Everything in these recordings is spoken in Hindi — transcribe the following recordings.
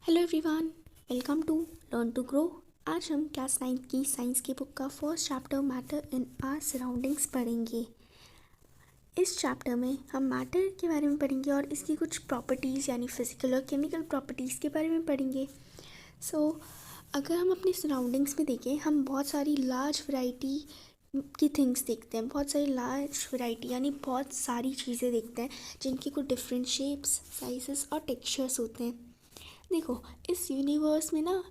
Hello everyone, welcome to learn to grow. आज हम क्लास 9 की साइंस की बुक का first chapter matter in our surroundings पढ़ेंगे। इस चैप्टर में हम मैटर के बारे में पढ़ेंगे और इसकी कुछ प्रॉपर्टीज़ यानी फिजिकल और केमिकल प्रॉपर्टीज़ के बारे में पढ़ेंगे। अगर हम अपने सराउंडिंग्स में देखें, हम बहुत सारी लार्ज वैरायटी की थिंग्स देखते हैं, बहुत सारी लार्ज वैरायटी यानी बहुत सारी चीज़ें देखते हैं जिनकी कुछ डिफरेंट शेप्स, साइजेस और टेक्सचर्स होते हैं। देखो, इस यूनिवर्स में ना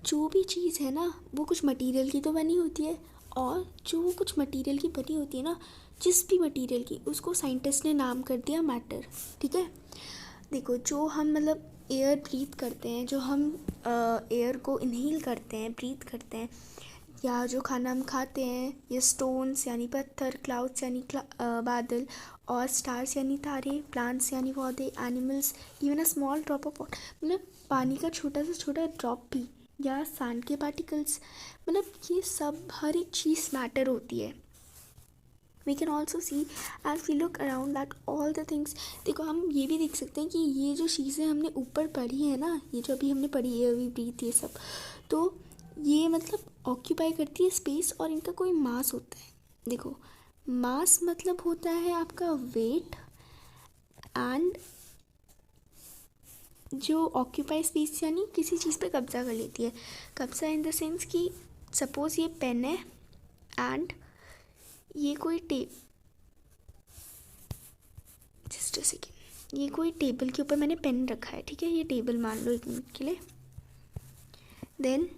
जो भी चीज़ है ना वो कुछ मटेरियल की तो बनी होती है, और जो कुछ मटेरियल की बनी होती है ना, जिस भी मटेरियल की, उसको साइंटिस्ट ने नाम कर दिया मैटर। ठीक है। देखो, जो हम एयर ब्रीथ करते हैं, जो हम एयर को इनहेल करते हैं, ब्रीथ करते हैं, या जो खाना हम खाते हैं, या स्टोन्स यानी पत्थर, क्लाउड्स यानी बादल, और स्टार्स यानी तारे, प्लांट्स यानी पौधे, animals, even a small drop of water, पानी का छोटा से छोटा ड्रॉप भी, या सैंड के पार्टिकल्स, ये सब हर एक चीज़ मैटर होती है। We can also see as we look around that all the things. देखो, हम ये भी देख सकते हैं कि ये जो चीज़ें हमने ऊपर पढ़ी है ना, ये जो अभी हमने पढ़ी है, अभी ब्रीथ, ये सब, तो ये ऑक्यूपाई करती है स्पेस और इनका कोई मास होता है। देखो, मास होता है आपका वेट, एंड जो ऑक्यूपाई स्पेस यानी किसी चीज़ पे कब्जा कर लेती है। कब्जा इन द सेंस कि सपोज ये पेन है एंड ये कोई जस्ट अ सेकेंड, ये कोई टेबल के ऊपर मैंने पेन रखा है। ठीक है, ये टेबल मान लो 1 मिनट के लिए। देन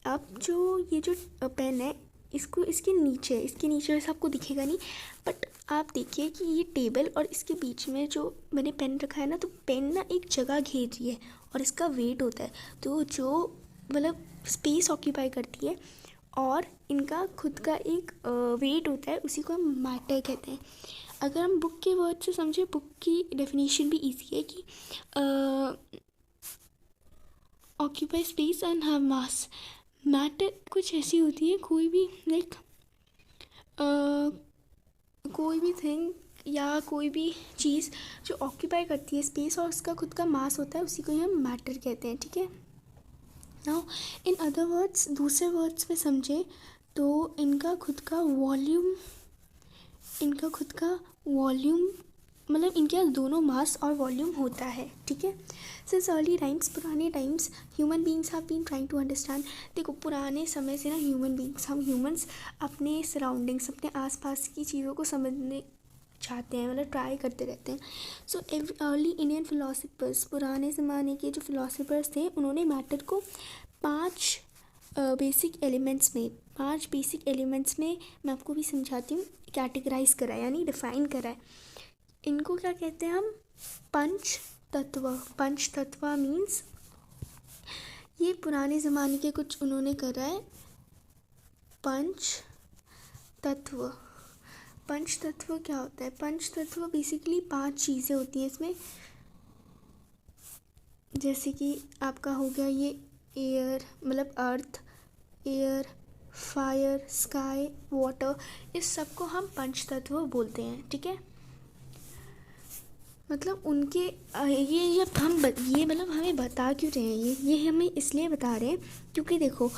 अब ये जो पेन है, इसके नीचे वैसे आपको दिखेगा नहीं, बट आप देखिए कि ये टेबल और इसके बीच में जो मैंने पेन रखा है ना, तो पेन ना एक जगह घेर रही है और इसका वेट होता है, तो जो स्पेस ऑक्यूपाई करती है और इनका खुद का एक वेट होता है, उसी को हम मैटर कहते हैं। अगर हम बुक के वर्ड से समझे, बुक की डेफिनेशन भी इजी है कि occupy space and have mass. Matter कुछ ऐसी होती है, कोई भी कोई भी थिंग या कोई भी चीज़ जो ऑक्यूपाई करती है स्पेस और उसका खुद का मास होता है, उसी को हम मैटर कहते हैं। ठीक है। नाउ इन अदर वर्ड्स, दूसरे वर्ड्स में समझे तो इनका खुद का वॉल्यूम इनके दोनों मास और वॉल्यूम होता है। ठीक है। सिंस अर्ली टाइम्स, पुराने times, human beings have been trying to understand. देखो, पुराने समय से ना हम ह्यूमंस अपने सराउंडिंग्स, अपने आसपास की चीज़ों को समझने चाहते हैं, ट्राई करते रहते हैं। सो अर्ली इंडियन फिलोसफर्स, पुराने ज़माने के जो फिलोसफर्स थे, उन्होंने मैटर को 5 बेसिक एलिमेंट्स में मैं आपको भी समझाती हूँ, कैटेगराइज करा है यानी डिफाइन करा है। इनको क्या कहते हैं हम? पंच तत्व मीन्स ये पुराने ज़माने के कुछ उन्होंने करा है। पंच तत्व क्या होता है? पंच तत्व बेसिकली 5 चीज़ें होती हैं इसमें, जैसे कि आपका हो गया ये एयर, अर्थ, एयर, फायर, स्काई, वाटर, इस सब को हम पंच तत्व बोलते हैं। ठीक है। उनके ये हमें बता क्यों रहे हैं, ये हमें इसलिए बता रहे हैं क्योंकि देखो,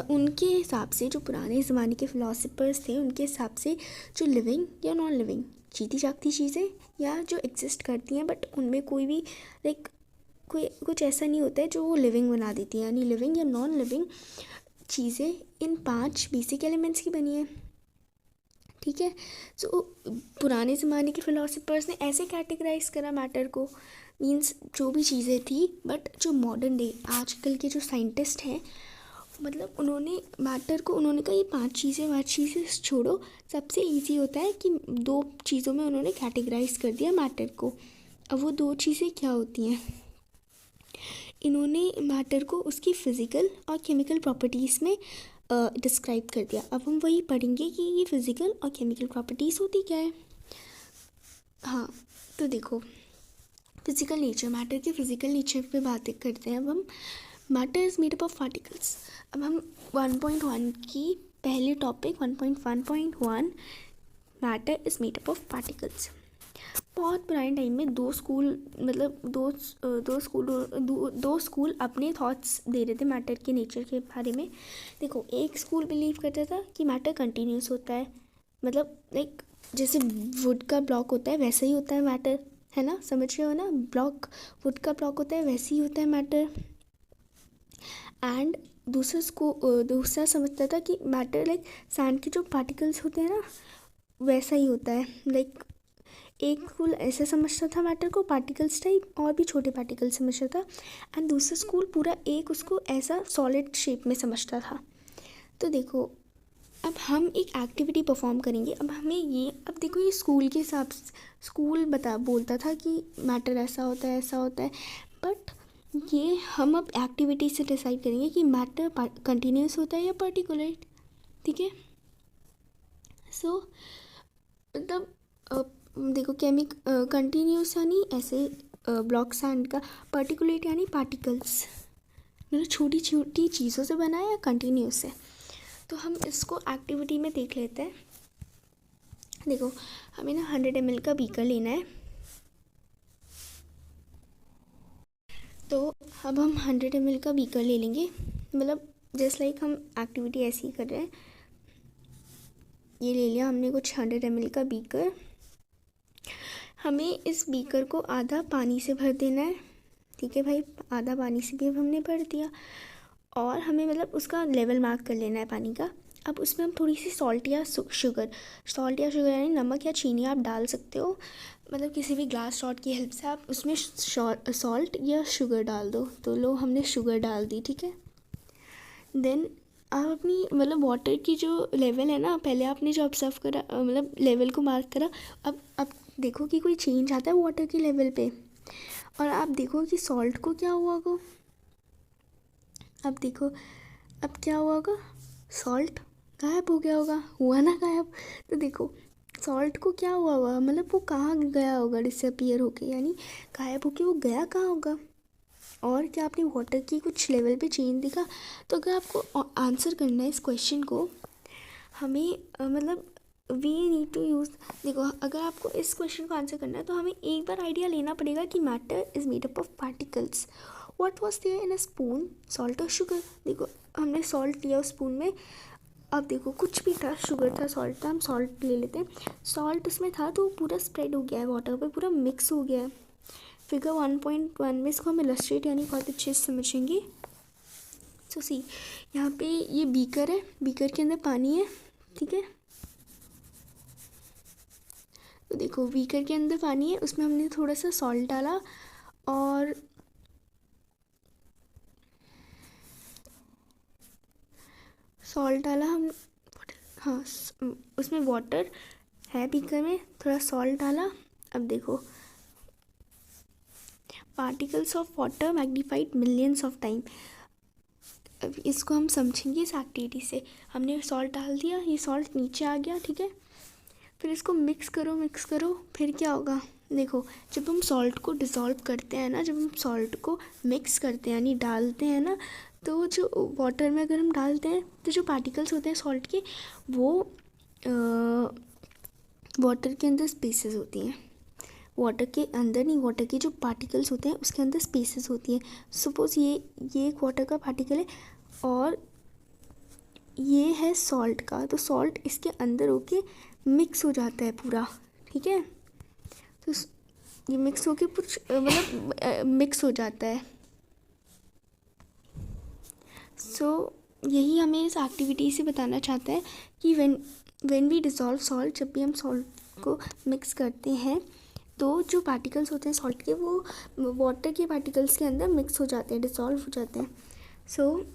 उनके हिसाब से, जो पुराने ज़माने के फ़िलासफ़र्स थे, उनके हिसाब से जो लिविंग या नॉन लिविंग, जीती जागती चीज़ें या जो एग्जिस्ट करती हैं, बट उनमें कोई भी कोई कुछ ऐसा नहीं होता है जो वो लिविंग बना देती है, यानी लिविंग या नॉन लिविंग चीज़ें इन 5 बेसिक एलिमेंट्स की बनी है। ठीक है। सो पुराने ज़माने के फ़िलासफ़र्स ने ऐसे कैटेगराइज करा मैटर को, मींस जो भी चीज़ें थी, बट जो मॉडर्न डे आजकल के जो साइंटिस्ट हैं, उन्होंने मैटर को, उन्होंने कहा ये 5 चीज़ें छोड़ो, सबसे इजी होता है कि 2 चीज़ों में उन्होंने कैटेगराइज कर दिया मैटर को। अब वो 2 चीज़ें क्या होती हैं? इन्होंने मैटर को उसकी फ़िज़िकल और केमिकल प्रॉपर्टीज़ में डिस्क्राइब कर दिया। अब हम वही पढ़ेंगे कि ये फिज़िकल और केमिकल प्रॉपर्टीज़ होती क्या है। हाँ, तो देखो, फिज़िकल नेचर, मैटर के फिज़िकल नेचर पे बातें करते हैं अब हम। Matter is made up of particles. अब हम 1.1 की पहले topic 1.1.1, matter is made up of particles. बहुत पुराने टाइम में दो स्कूल मतलब दो स्कूल अपने थॉट्स दे रहे थे मैटर के नेचर के बारे में। देखो, एक स्कूल बिलीव करता था कि मैटर कंटिन्यूस होता है, मतलब लाइक जैसे वुड का ब्लॉक होता है वैसा ही होता है मैटर, है ना, समझ रहे हो ना, वुड का ब्लॉक होता है वैसे ही होता है मैटर। एंड दूसरा समझता था कि मैटर लाइक सैंड के जो पार्टिकल्स होते हैं ना वैसा ही होता है। लाइक एक स्कूल ऐसे समझता था मैटर को पार्टिकल्स टाइप, और भी छोटे पार्टिकल समझता था, एंड दूसरा स्कूल पूरा एक उसको ऐसा सॉलिड शेप में समझता था। तो देखो, अब हम एक एक्टिविटी परफॉर्म करेंगे। अब देखो, ये स्कूल के हिसाब से स्कूल बोलता था कि मैटर ऐसा होता है, बट ये हम अब एक्टिविटी से डिसाइड करेंगे कि मैटर कंटिन्यूस होता है या पर्टिकुलर। ठीक है, सो मतलब देखो, कंटिन्यूस यानी ऐसे ब्लॉक सैंड का, पर्टिकुलेट यानी पार्टिकल्स, मतलब छोटी छोटी चीज़ों से बना है या कंटिन्यूस है। तो हम इसको एक्टिविटी में देख लेते हैं। देखो, हमें ना 100 ml का बीकर लेना है। तो अब हम 100 ml का बीकर ले लेंगे, मतलब जस्ट लाइक हम एक्टिविटी ऐसे ही कर रहे हैं। ये ले लिया हमने कुछ 100 ml का बीकर। हमें इस बीकर को आधा पानी से भर देना है। ठीक है भाई, आधा पानी से भी हमने भर दिया, और हमें मतलब उसका लेवल मार्क कर लेना है पानी का। अब उसमें हम थोड़ी सी सॉल्ट या शुगर यानी नमक या चीनी आप डाल सकते हो, मतलब किसी भी ग्लास शॉट की हेल्प से आप उसमें सॉल्ट या शुगर डाल दो। तो लो, हमने शुगर डाल दी। ठीक है, देन आप अपनी मतलब वाटर की जो लेवल है ना, पहले आपने जो ऑब्जर्व करा मतलब लेवल को मार्क करा, अब देखो कि कोई चेंज आता है वाटर की लेवल पे, और आप देखो कि सॉल्ट को क्या हुआ होगा। अब देखो, अब क्या हुआ होगा, सॉल्ट गायब हो गया होगा, हुआ ना गायब। तो देखो, सॉल्ट को क्या हुआ होगा, मतलब वो कहाँ गया होगा, डिसअपीयर होके, यानी गायब होके वो गया कहाँ होगा। और क्या आपने वाटर की कुछ लेवल पे चेंज दिखा। तो अगर आपको आंसर करना है इस क्वेश्चन को, हमें मतलब वी नीड टू यूज़, देखो अगर आपको इस क्वेश्चन को आंसर करना है तो हमें एक बार आइडिया लेना पड़ेगा कि matter is made up of particles. What was there in a spoon, salt और शुगर। देखो, हमने सॉल्ट लिया उस स्पून में। अब देखो, कुछ भी था, शुगर था, सॉल्ट था, हम सॉल्ट ले लेते हैं। सॉल्ट उसमें था तो पूरा स्प्रेड हो गया है वाटर पे, पूरा मिक्स हो गया है। फिगर 1.1 में इसको हम इलस्ट्रेट यानी बहुत अच्छे से समझेंगे। सो सी, यहाँ पे ये बीकर है, बीकर के अंदर पानी है। ठीक है, तो देखो बीकर के अंदर पानी है, उसमें हमने थोड़ा सा सॉल्ट डाला, और सॉल्ट डाला हम, हाँ, उसमें वाटर है बीकर में, थोड़ा सॉल्ट डाला। अब देखो, particles of water magnified millions of time. अब इसको हम समझेंगे इस एक्टिविटी से। हमने सॉल्ट डाल दिया, ये सॉल्ट नीचे आ गया। ठीक है, फिर इसको मिक्स करो, फिर क्या होगा। देखो, जब हम सॉल्ट को डिज़ोल्व करते हैं ना, जब हम सॉल्ट को मिक्स करते हैं यानी डालते हैं ना, तो जो वाटर में अगर हम डालते हैं तो जो पार्टिकल्स होते हैं सॉल्ट के, वो वाटर के अंदर स्पेसेस होती हैं। वाटर के अंदर नहीं, वाटर के जो पार्टिकल्स होते हैं उसके अंदर स्पेसेस होती हैं। सपोज़ ये एक वाटर का पार्टिकल है, और ये है सॉल्ट का, तो सॉल्ट इसके अंदर होके मिक्स हो जाता है पूरा। ठीक है, तो ये मिक्स होके कुछ मतलब मिक्स हो जाता है। सो यही हमें इस एक्टिविटी से बताना चाहता है कि व्हेन वी डिज़ोल्व सॉल्ट, जब भी हम सॉल्ट को मिक्स करते हैं तो जो पार्टिकल्स होते हैं सॉल्ट के, वो वाटर के पार्टिकल्स के अंदर मिक्स हो जाते हैं, डिज़ोल्व हो जाते हैं। सो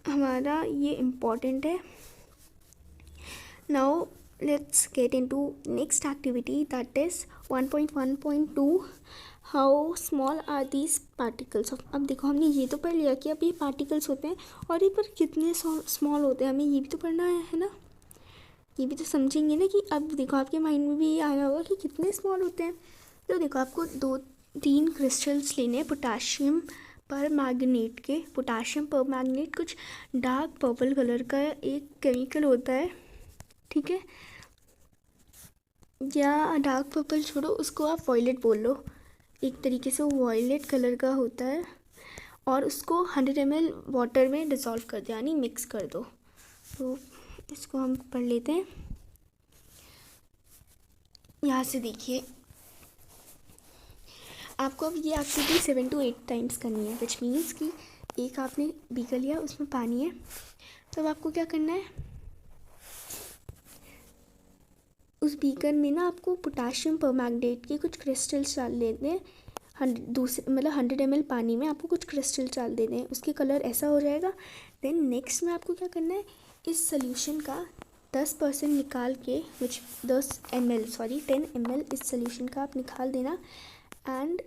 हमारा ये इम्पॉर्टेंट है। Now let's get into next activity, that is 1.1.2, how small are these particles of। अब देखो, हमने ये तो पढ़ लिया कि अब ये पार्टिकल्स होते हैं, और ये पर कितने स्मॉल होते हैं, हमें ये भी तो पढ़ना है ना, ये भी तो समझेंगे ना कि अब देखो आपके माइंड में भी ये आया होगा कि कितने स्मॉल होते हैं। तो देखो, आपको 2-3 क्रिस्टल्स लेने हैं पोटाशियम पर मैग्नेट के। पोटाशियम पर मैग्नेट कुछ डार्क पर्पल कलर का एक केमिकल होता है। ठीक है, या डार्क पर्पल छोड़ो, उसको आप वॉयलेट बोल लो। एक तरीके से वो वॉयलेट कलर का होता है, और उसको 100 ml वाटर में डिज़ोल्व कर दो, यानी मिक्स कर दो। तो इसको हम पढ़ लेते हैं। यहाँ से देखिए, आपको अब ये एक्टिविटी 7 to 8 टाइम्स करनी है, विच मीन्स कि एक आपने बीकर लिया, उसमें पानी है, तो अब आपको क्या करना है, उस बीकर में ना आपको पोटाशियम परमैंगनेट के कुछ क्रिस्टल्स डाल देने हैं। 100 ml पानी में आपको कुछ क्रिस्टल्स डाल देने हैं, उसके कलर ऐसा हो जाएगा। देन नेक्स्ट में आपको क्या करना है, इस सोल्यूशन का 10% निकाल के, विच 10 ml इस सोल्यूशन का आप निकाल देना एंड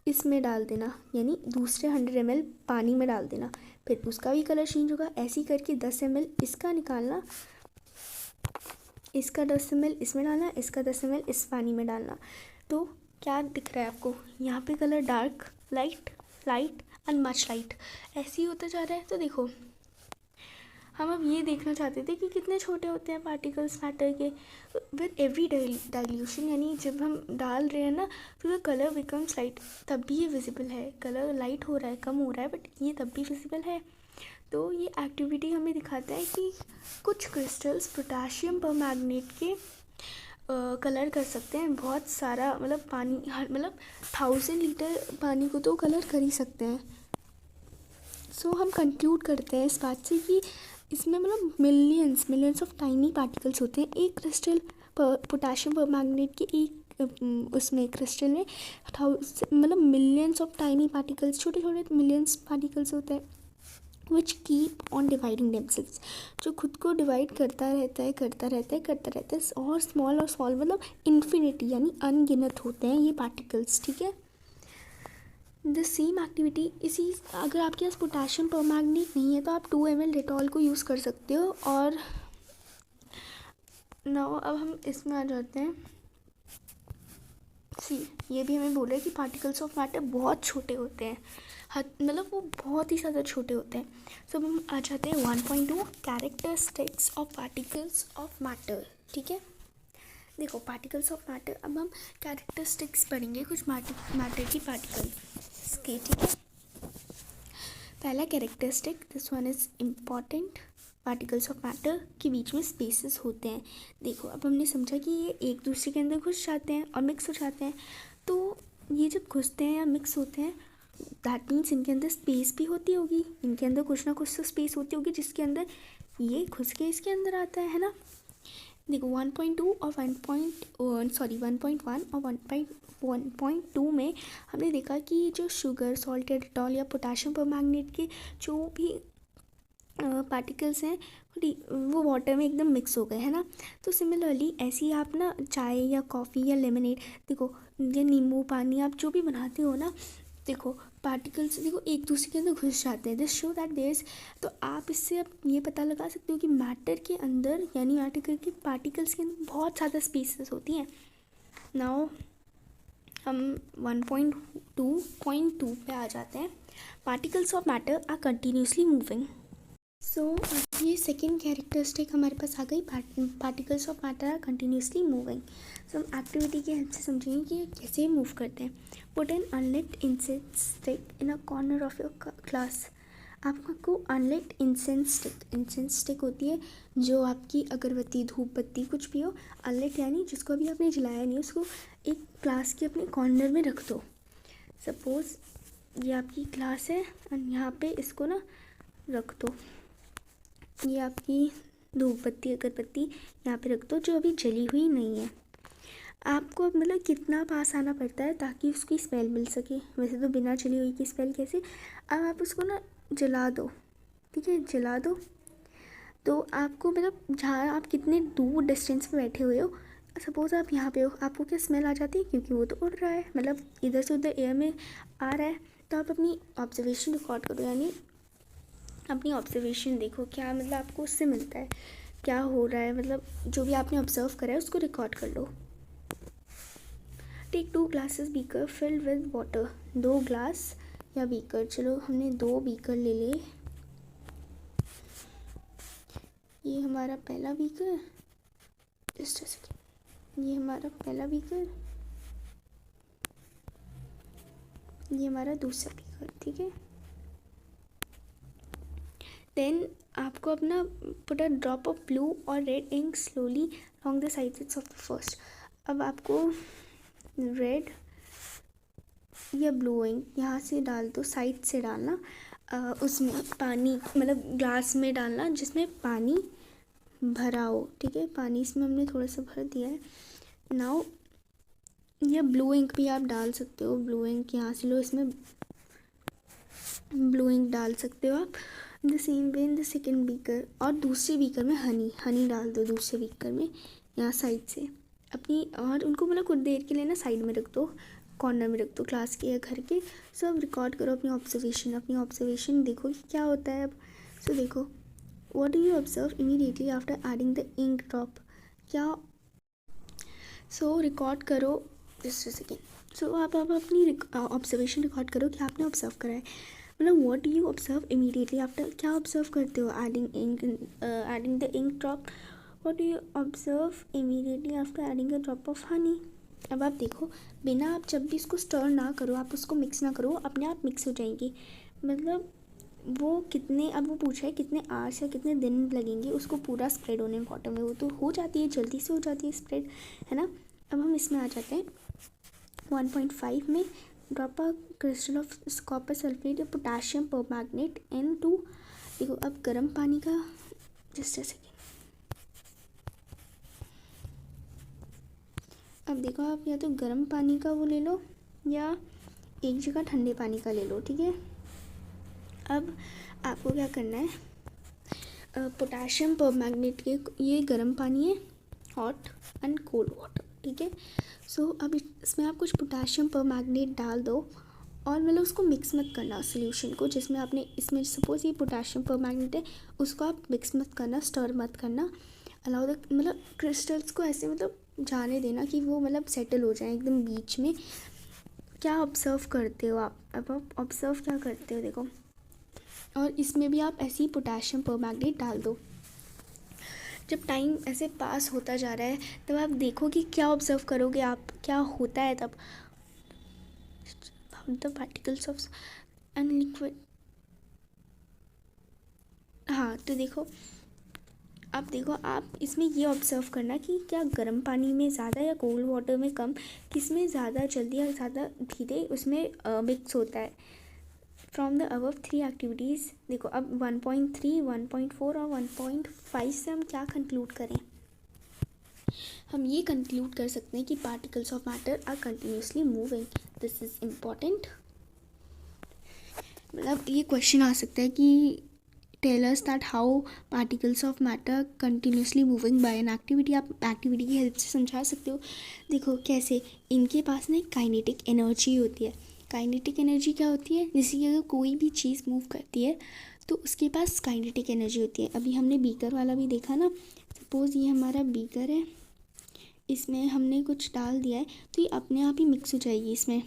इसमें डाल देना, यानी दूसरे 100 ml पानी में डाल देना। फिर उसका भी कलर चेंज होगा। ऐसे ही करके 10 ml इसका निकालना, इसका 10 ml इसमें डालना, इसका 10 ml इस पानी में डालना। तो क्या दिख रहा है आपको, यहाँ पे colour dark, light, light and much light, ऐसे ही होता जा रहा है। तो देखो, हम अब ये देखना चाहते थे कि कितने छोटे होते हैं पार्टिकल्स मैटर के विद एवरी डाइल्यूशन, यानी जब हम डाल रहे हैं ना, तो द कलर बिकम्स लाइट, तब भी ये विजिबल है। कलर लाइट हो रहा है, कम हो रहा है, बट ये तब भी विजिबल है। तो ये एक्टिविटी हमें दिखाता है कि कुछ क्रिस्टल्स पोटाशियम परमैंगनेट के कलर कर सकते हैं। बहुत सारा, मतलब पानी, मतलब 1000 लीटर पानी को तो कलर कर ही सकते हैं। सो हम कंक्लूड करते हैं इस बात से कि इसमें मतलब मिलियंस ऑफ टाइनी पार्टिकल्स होते हैं। एक क्रिस्टल पोटाशियम परमैंगनेट के एक उसमें क्रिस्टल में मतलब मिलियंस ऑफ टाइनी पार्टिकल्स, छोटे छोटे मिलियंस पार्टिकल्स होते हैं, which keep on dividing themselves, जो खुद को डिवाइड करता रहता है, और स्मॉल मतलब इन्फिनिटी, यानी अनगिनत होते हैं ये पार्टिकल्स, ठीक है। द सेम एक्टिविटी, इसी अगर आपके पास पोटाशियम परमैंगनेट नहीं है तो आप 2 ml डेटॉल को यूज़ कर सकते हो। और नाउ अब हम इसमें आ जाते हैं। ये भी हमें बोला है कि पार्टिकल्स ऑफ मैटर बहुत छोटे होते हैं, मतलब वो बहुत ही ज़्यादा छोटे होते हैं। सो अब हम आ जाते हैं 1.2 characteristics of particles of matter, ठीक है। देखो, पार्टिकल्स ऑफ मैटर, अब हम कैरेक्टरिस्टिक्स पढ़ेंगे कुछ मैटर की पार्टिकल्स के, ठीक है। पहला characteristic, this one is important, particles of matter के बीच में स्पेसेस होते हैं। देखो, अब हमने समझा कि ये एक दूसरे के अंदर घुस जाते हैं और मिक्स हो जाते हैं। तो ये जब घुसते हैं या मिक्स होते हैं, दैट मीन्स इनके अंदर स्पेस भी होती होगी, इनके अंदर कुछ ना कुछ तो स्पेस होती होगी जिसके अंदर ये घुस के इसके अंदर आता है ना। देखो, 1.2 और 1.1 और 1.2 में हमने देखा कि जो शुगर, सॉल्ट या डेटॉल या पोटाशियम परमैंगनेट के जो भी पार्टिकल्स हैं वो वाटर में एकदम मिक्स हो गए, है ना। तो सिमिलरली ऐसे ही आप ना चाय या कॉफ़ी या लेमनेड, देखो, या नींबू पानी, आप जो भी बनाते हो ना, देखो पार्टिकल्स देखो एक दूसरे के अंदर घुस जाते हैं। This show that there is, तो आप इससे अब ये पता लगा सकते हो कि मैटर के अंदर, यानी मैटर के पार्टिकल्स के अंदर बहुत ज़्यादा स्पेसेस होती हैं। नाउ हम 1.2.2 पे आ जाते हैं। Particles of matter are continuously moving. So ये सेकेंड कैरेक्टरिस्टिक हमारे पास आ गई, particles of matter are continuously moving. So हम एक्टिविटी की हेल्प से समझेंगे कि ये कैसे मूव करते हैं। Put an unlit incense stick in a corner of your class. आपको अनलिट इंसेंस स्टिक होती है जो आपकी अगरबत्ती, धूप बत्ती कुछ भी हो, अनलिट यानी जिसको अभी आपने जलाया नहीं, उसको एक क्लास के अपने कॉर्नर में रख दो। सपोज़ ये आपकी क्लास है और यहाँ पे इसको ना रख दो, ये आपकी धूप बत्ती, अगरबत्ती यहाँ पे रख दो जो अभी जली हुई नहीं है। आपको मतलब कितना पास आना पड़ता है ताकि उसकी स्मेल मिल सके। वैसे तो बिना जली हुई की स्मेल कैसे। अब आप उसको ना जला दो, ठीक है, जला दो। तो आपको मतलब जहाँ आप कितने दूर डिस्टेंस पे बैठे हुए हो, सपोज़ आप यहाँ पे हो, आपको क्या स्मेल आ जाती है, क्योंकि वो तो उड़ रहा है, मतलब इधर से उधर एयर में आ रहा है। तो आप अपनी ऑब्जर्वेशन रिकॉर्ड करो, यानी अपनी ऑब्जर्वेशन देखो, क्या मतलब आपको उससे मिलता है, क्या हो रहा है, मतलब जो भी आपने ऑब्जर्व करा है उसको रिकॉर्ड कर लो। Take 2 glasses beaker filled with water. 2 glass या बीकर, चलो हमने 2 बीकर ले ले। ये हमारा पहला बीकर, जस्ट ये हमारा पहला बीकर, ये हमारा दूसरा बीकर, ठीक है। देन आपको अपना put a drop of blue और red ink slowly along the sides of the first. अब आपको रेड या ब्लू इंक यहाँ से डाल दो, साइड से डालना, उसमें पानी मतलब ग्लास में डालना जिसमें पानी भरा हो, ठीक है। पानी इसमें हमने थोड़ा सा भर दिया है। नाउ या ब्लू इंक भी आप डाल सकते हो, ब्लू इंक यहाँ से लो, इसमें ब्लू इंक डाल सकते हो आप। The same way in the second beaker, और दूसरे बीकर में हनी डाल दो, दूसरे बीकर में यहाँ साइड से अपनी, और उनको मतलब कुछ देर के लिए ना साइड में रख दो, कॉर्नर में रख दो क्लास के या घर के। सो अब रिकॉर्ड करो अपनी ऑब्जर्वेशन देखो कि क्या होता है अब। सो देखो, what do you observe immediately after adding the ink drop, क्या। सो रिकॉर्ड करो जस्ट अ सेकेंड। सो आप अपनी ऑब्जर्वेशन रिकॉर्ड करो कि आपने ऑब्जर्व करा है, मतलब what do you observe immediately after, क्या ऑब्जर्व करते हो adding the ink drop, what do you observe immediately after adding a drop of honey. अब आप देखो, बिना आप जब भी इसको स्टर ना करो, आप उसको मिक्स ना करो, अपने आप मिक्स हो जाएंगी। मतलब वो कितने, अब वो पूछा है कितने आवर्स या कितने दिन लगेंगे उसको पूरा स्प्रेड होने में वाटर में, वो तो हो जाती है, जल्दी से हो जाती है स्प्रेड, है ना। अब हम इसमें आ जाते हैं 1.5 में, drop a crystal of copper sulphate potassium permanganate N2। देखो अब गर्म पानी का, जस्ट अ सेकेंड, अब देखो आप या तो गर्म पानी का वो ले लो या एक जगह ठंडे पानी का ले लो, ठीक है। अब आपको क्या करना है, पोटाशियम परमैंगनेट के, ये गर्म पानी है, हॉट एंड कोल्ड वाटर, ठीक है। सो अब इसमें आप कुछ पोटाशियम परमैंगनेट डाल दो, और मतलब उसको मिक्स मत करना सोल्यूशन को, जिसमें आपने, इसमें सपोज ये पोटाशियम परमैंगनेट है, उसको आप मिक्स मत करना, स्टर मत करना। अलाउ द, मतलब क्रिस्टल्स को ऐसे मतलब जाने देना कि वो मतलब सेटल हो जाए एकदम बीच में। क्या ऑब्जर्व करते हो आप, अब आप ऑब्जर्व क्या करते हो देखो, और इसमें भी आप ऐसे ही पोटाशियम परमैंगनेट डाल दो। जब टाइम ऐसे पास होता जा रहा है तब आप देखो कि क्या ऑब्जर्व करोगे आप, क्या होता है तब। The particles of and liquid, हाँ तो देखो, अब देखो आप इसमें ये ऑब्जर्व करना कि क्या गर्म पानी में ज़्यादा या कोल्ड वाटर में कम, किसमें ज़्यादा जल्दी या ज़्यादा धीरे उसमें मिक्स होता है। फ्रॉम द अबव 3 एक्टिविटीज़, देखो अब 1.3, 1.4 और 1.5 से हम क्या कंक्लूड करें, हम ये कंक्लूड कर सकते हैं कि particles of matter are continuously moving. This is important, मतलब ये क्वेश्चन आ सकता है कि tell us that how particles of matter continuously moving by an activity. आप एक्टिविटी की हेल्प से समझा सकते हो। देखो कैसे, इनके पास ना एक काइनेटिक एनर्जी होती है। काइनेटिक एनर्जी क्या होती है, जैसे कि अगर कोई भी चीज़ मूव करती है तो उसके पास काइनेटिक एनर्जी होती है। अभी हमने बीकर वाला भी देखा ना, सपोज़ ये हमारा बीकर है, इसमें हमने कुछ डाल दिया है तो ये अपने आप ही मिक्स हो जाएगी इसमें,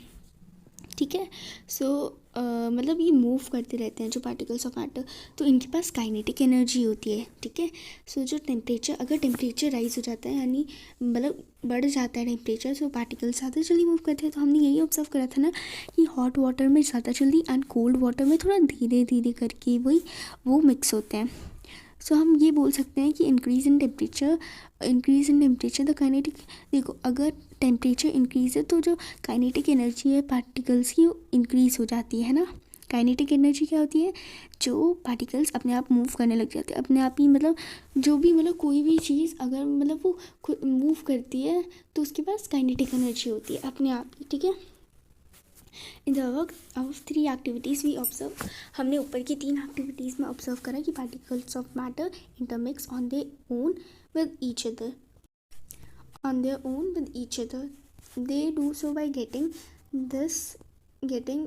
ठीक है। सो मतलब ये मूव करते रहते हैं जो पार्टिकल्स ऑफ मैटर, तो इनके पास काइनेटिक एनर्जी होती है, ठीक है। सो जो टेम्परेचर, अगर टेम्परेचर राइज हो जाता है यानी मतलब बढ़ जाता है टेम्परेचर, सो पार्टिकल्स ज़्यादा जल्दी मूव करते हैं। तो हमने यही ऑब्जर्व करा था ना कि हॉट वाटर में ज़्यादा जल्दी एंड कोल्ड वाटर में थोड़ा धीरे धीरे करके वो मिक्स होते हैं। सो हम ये बोल सकते हैं कि increase in temperature the kinetic, देखो अगर टेम्परेचर इंक्रीज़ है तो जो काइनेटिक एनर्जी है पार्टिकल्स की वो इंक्रीज़ हो जाती है ना। काइनेटिक एनर्जी क्या होती है, जो पार्टिकल्स अपने आप मूव करने लग जाते हैं अपने आप ही, मतलब जो भी, मतलब कोई भी चीज़ अगर मतलब वो मूव करती है तो उसके पास काइनेटिक एनर्जी होती है अपने आप ही, ठीक है। In the work of 3 activities we observe, हमने ऊपर की 3 एक्टिविटीज़ में ऑब्जर्व करा कि particles of matter intermix on their own with each other, on their own with each other. They do so by getting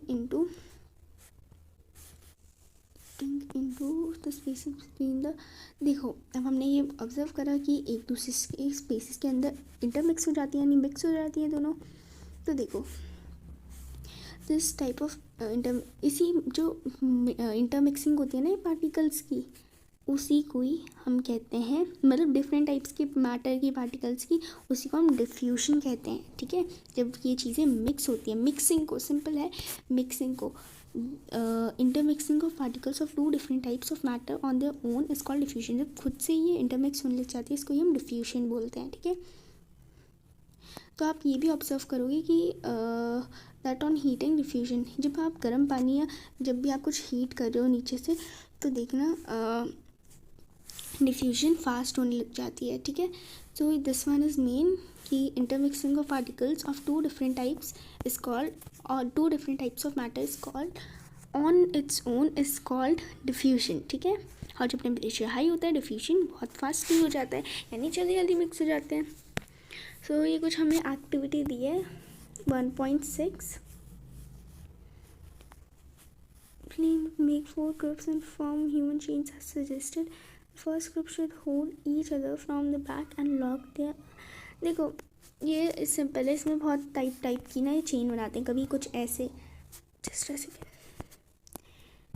into the spaces between the, देखो अब हमने ये ऑब्जर्व करा कि एक दूसरे के स्पेसेस के अंदर इंटरमिक्स हो जाती है यानी मिक्स हो जाती है दोनों। तो देखो दिस टाइप ऑफ इसी जो इंटरमिक्सिंग होती है ना पार्टिकल्स की, उसी को ही हम कहते हैं, मतलब डिफरेंट टाइप्स के मैटर की पार्टिकल्स की, उसी को हम डिफ्यूजन कहते हैं, ठीक है। जब ये चीज़ें मिक्स होती हैं, मिक्सिंग को, सिंपल है, मिक्सिंग को, intermixing of particles of two different types of matter on their own is called diffusion. जब खुद से ये इंटरमिक्स होने लग जाती है, इसको ही हम डिफ्यूजन बोलते हैं, ठीक है। तो आप ये भी ऑब्जर्व करोगे कि दैट ऑन हीटिंग डिफ्यूजन, जब आप गर्म पानी या जब भी आप कुछ हीट कर रहे हो नीचे से, तो देखना डिफ्यूजन फास्ट होने लग जाती है, ठीक है। So this one is main कि intermixing of particles of two different types is called, और two different types of matter is called on its own is called diffusion, ठीक है। और जब टेम्परेचर हाई होता है, डिफ्यूजन बहुत फास्टली हो जाता है, यानी जल्दी जल्दी मिक्स हो जाते हैं। सो ये कुछ हमें एक्टिविटी दी है 1.6, make 4 groups and form human chains as suggested. First group should hold each other from the back and lock their, देखो ये सिंपल है, इसमें बहुत टाइप की ना ये चेन बनाते हैं, कभी कुछ ऐसे, जस्ट ऐसे,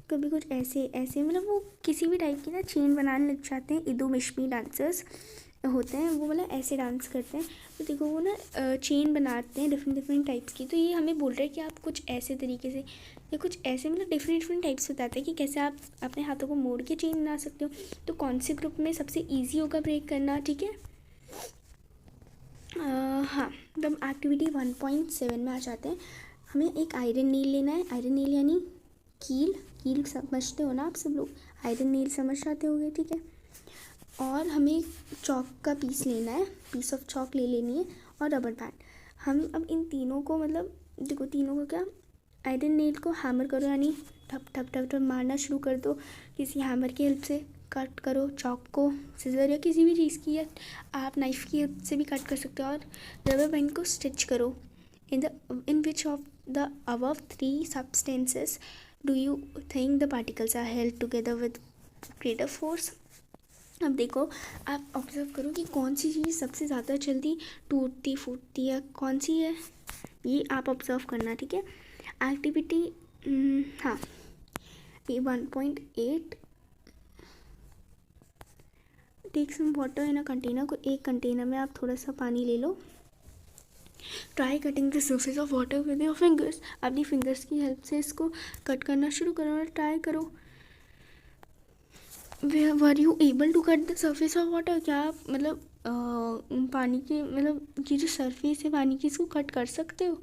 कभी कुछ ऐसे ऐसे, मतलब वो किसी भी टाइप की ना चेन बनाने लग जाते हैं। इदो मिश्मी डांसर्स होते हैं, वो मतलब ऐसे डांस करते हैं, तो देखो वो ना चेन बनाते हैं डिफरेंट टाइप्स की। तो ये हमें बोल रहा है कि आप कुछ ऐसे तरीके से या कुछ ऐसे, मतलब डिफरेंट टाइप्स बताते हैं कि कैसे आप अपने हाथों को मोड़ के चेन बना सकते हो। तो कौन से ग्रुप में सबसे ईजी होगा ब्रेक करना, ठीक है। हाँ, तब एक्टिविटी 1.7 में आ जाते हैं। हमें एक आयरन नील लेना है। आयरन नील यानी कील समझते हो ना आप सब लोग, आयरन नील समझ जाते होगे, ठीक है। और हमें चॉक का पीस लेना है, पीस ऑफ चॉक ले लेनी है, और रबर बैंड। हम अब इन तीनों को, मतलब देखो तीनों को क्या, आयरन नील को हैमर करो, यानी ठप ठप ठप ठप मारना शुरू कर दो किसी हैमर की हेल्प से। कट करो चॉक को सिजर या किसी भी चीज़ की, या आप नाइफ़ की हेल्प से भी कट कर सकते हो। और रबर बैंड को स्टिच करो। In which of the above 3 substances do you think the particles are held together with greater force. अब देखो, आप ऑब्जर्व करो कि कौन सी चीज़ सबसे ज़्यादा जल्दी टूटती फूटती है, कौन सी है, ये आप ऑब्जर्व करना, ठीक है। एक्टिविटी हाँ, ये 1.8, take some water in a container. को एक कंटेनर में आप थोड़ा सा पानी ले लो। Try cutting the surface of water with your fingers. अपनी फिंगर्स की हेल्प से इसको कट करना शुरू करो और ट्राई करो। Were you able to cut the surface of water, क्या आप मतलब पानी के, मतलब ये जो सरफेस है पानी की, इसको कट कर सकते हो?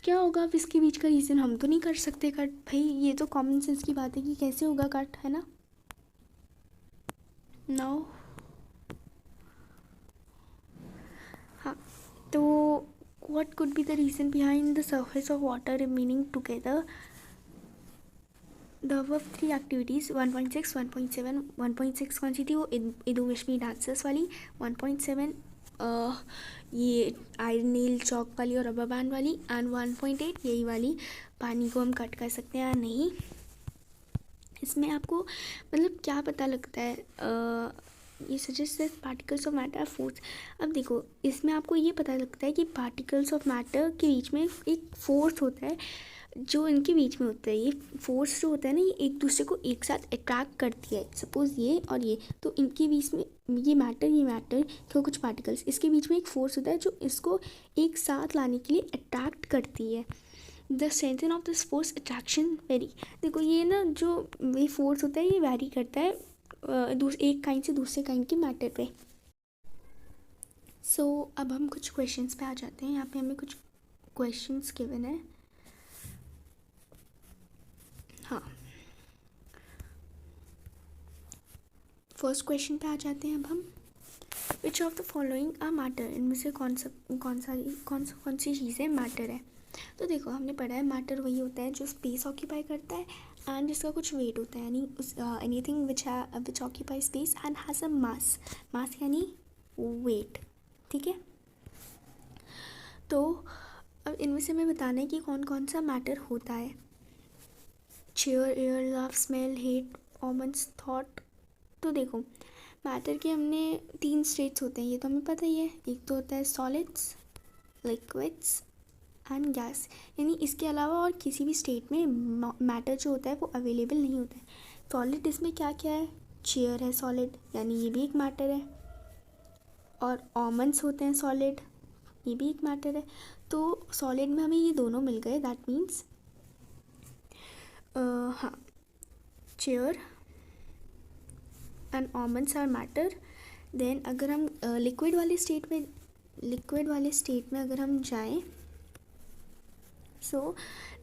क्या होगा अब इसके बीच का रीज़न, हम तो नहीं कर सकते कट भाई, ये तो कॉमन सेंस की बात है कि कैसे होगा कट, है ना। नाउ हाँ, तो what could be the reason behind the surface of water remaining together? The above 3 activities 1.6, 1.7, 1.6 कौन सी थी, वो इदो मिश्मी डांसर्स वाली। 1.7 ये आयरन नील चौक वाली और रबर बैंड वाली। एंड 1.8 यही वाली, पानी को हम कट कर सकते हैं या नहीं। इसमें आपको मतलब क्या पता लगता है, ये suggest that particles of matter are force. अब देखो, इसमें आपको ये पता लगता है कि पार्टिकल्स ऑफ मैटर के बीच में एक फोर्स होता है जो इनके बीच में होता है। ये फोर्स जो होता है ना, ये एक दूसरे को एक साथ अट्रैक्ट करती है। सपोज़ ये और ये, तो इनके बीच में ये मैटर के कुछ पार्टिकल्स, इसके बीच में एक फोर्स होता है जो इसको एक साथ लाने के लिए अट्रैक्ट करती है। The strength of this force attraction very. देखो ये ना, जो ये फोर्स होता है ये वेरी करता है एक काइंड से दूसरे काइंड के मैटर पे। सो अब हम कुछ क्वेश्चंस पे आ जाते हैं। यहाँ पे हमें कुछ क्वेश्चंस गिवन है। हाँ, फर्स्ट क्वेश्चन पे आ जाते हैं अब हम। Which of the following are matter, इनमें से कौन सी चीज़ें मैटर है। तो देखो, हमने पढ़ा है मैटर वही होता है जो स्पेस ऑक्यूपाई करता है एंड जिसका कुछ वेट होता है, यानी anything which occupy space and has a mass यानी वेट, ठीक है। तो अब इनमें से हमें बताना है कि कौन कौन सा मैटर होता है। Chair, air, love, smell, hate, almonds, thought. तो देखो, मैटर के हमने 3 स्टेट्स होते हैं, ये तो हमें पता ही है। एक तो होता है सॉलिड्स, लिक्विड्स एंड गैस, यानी इसके अलावा और किसी भी स्टेट में मैटर जो होता है वो अवेलेबल नहीं होता है। सॉलिड, इसमें क्या क्या है, चेयर है सॉलिड, यानी ये भी एक मैटर है, और ऑमन्स होते हैं सॉलिड, ये भी एक मैटर है। तो सॉलिड में हमें ये दोनों मिल गए, दैट मीन्स हाँ, chair and almonds are matter. Then अगर हम लिक्विड वाले स्टेट में अगर हम जाएं, सो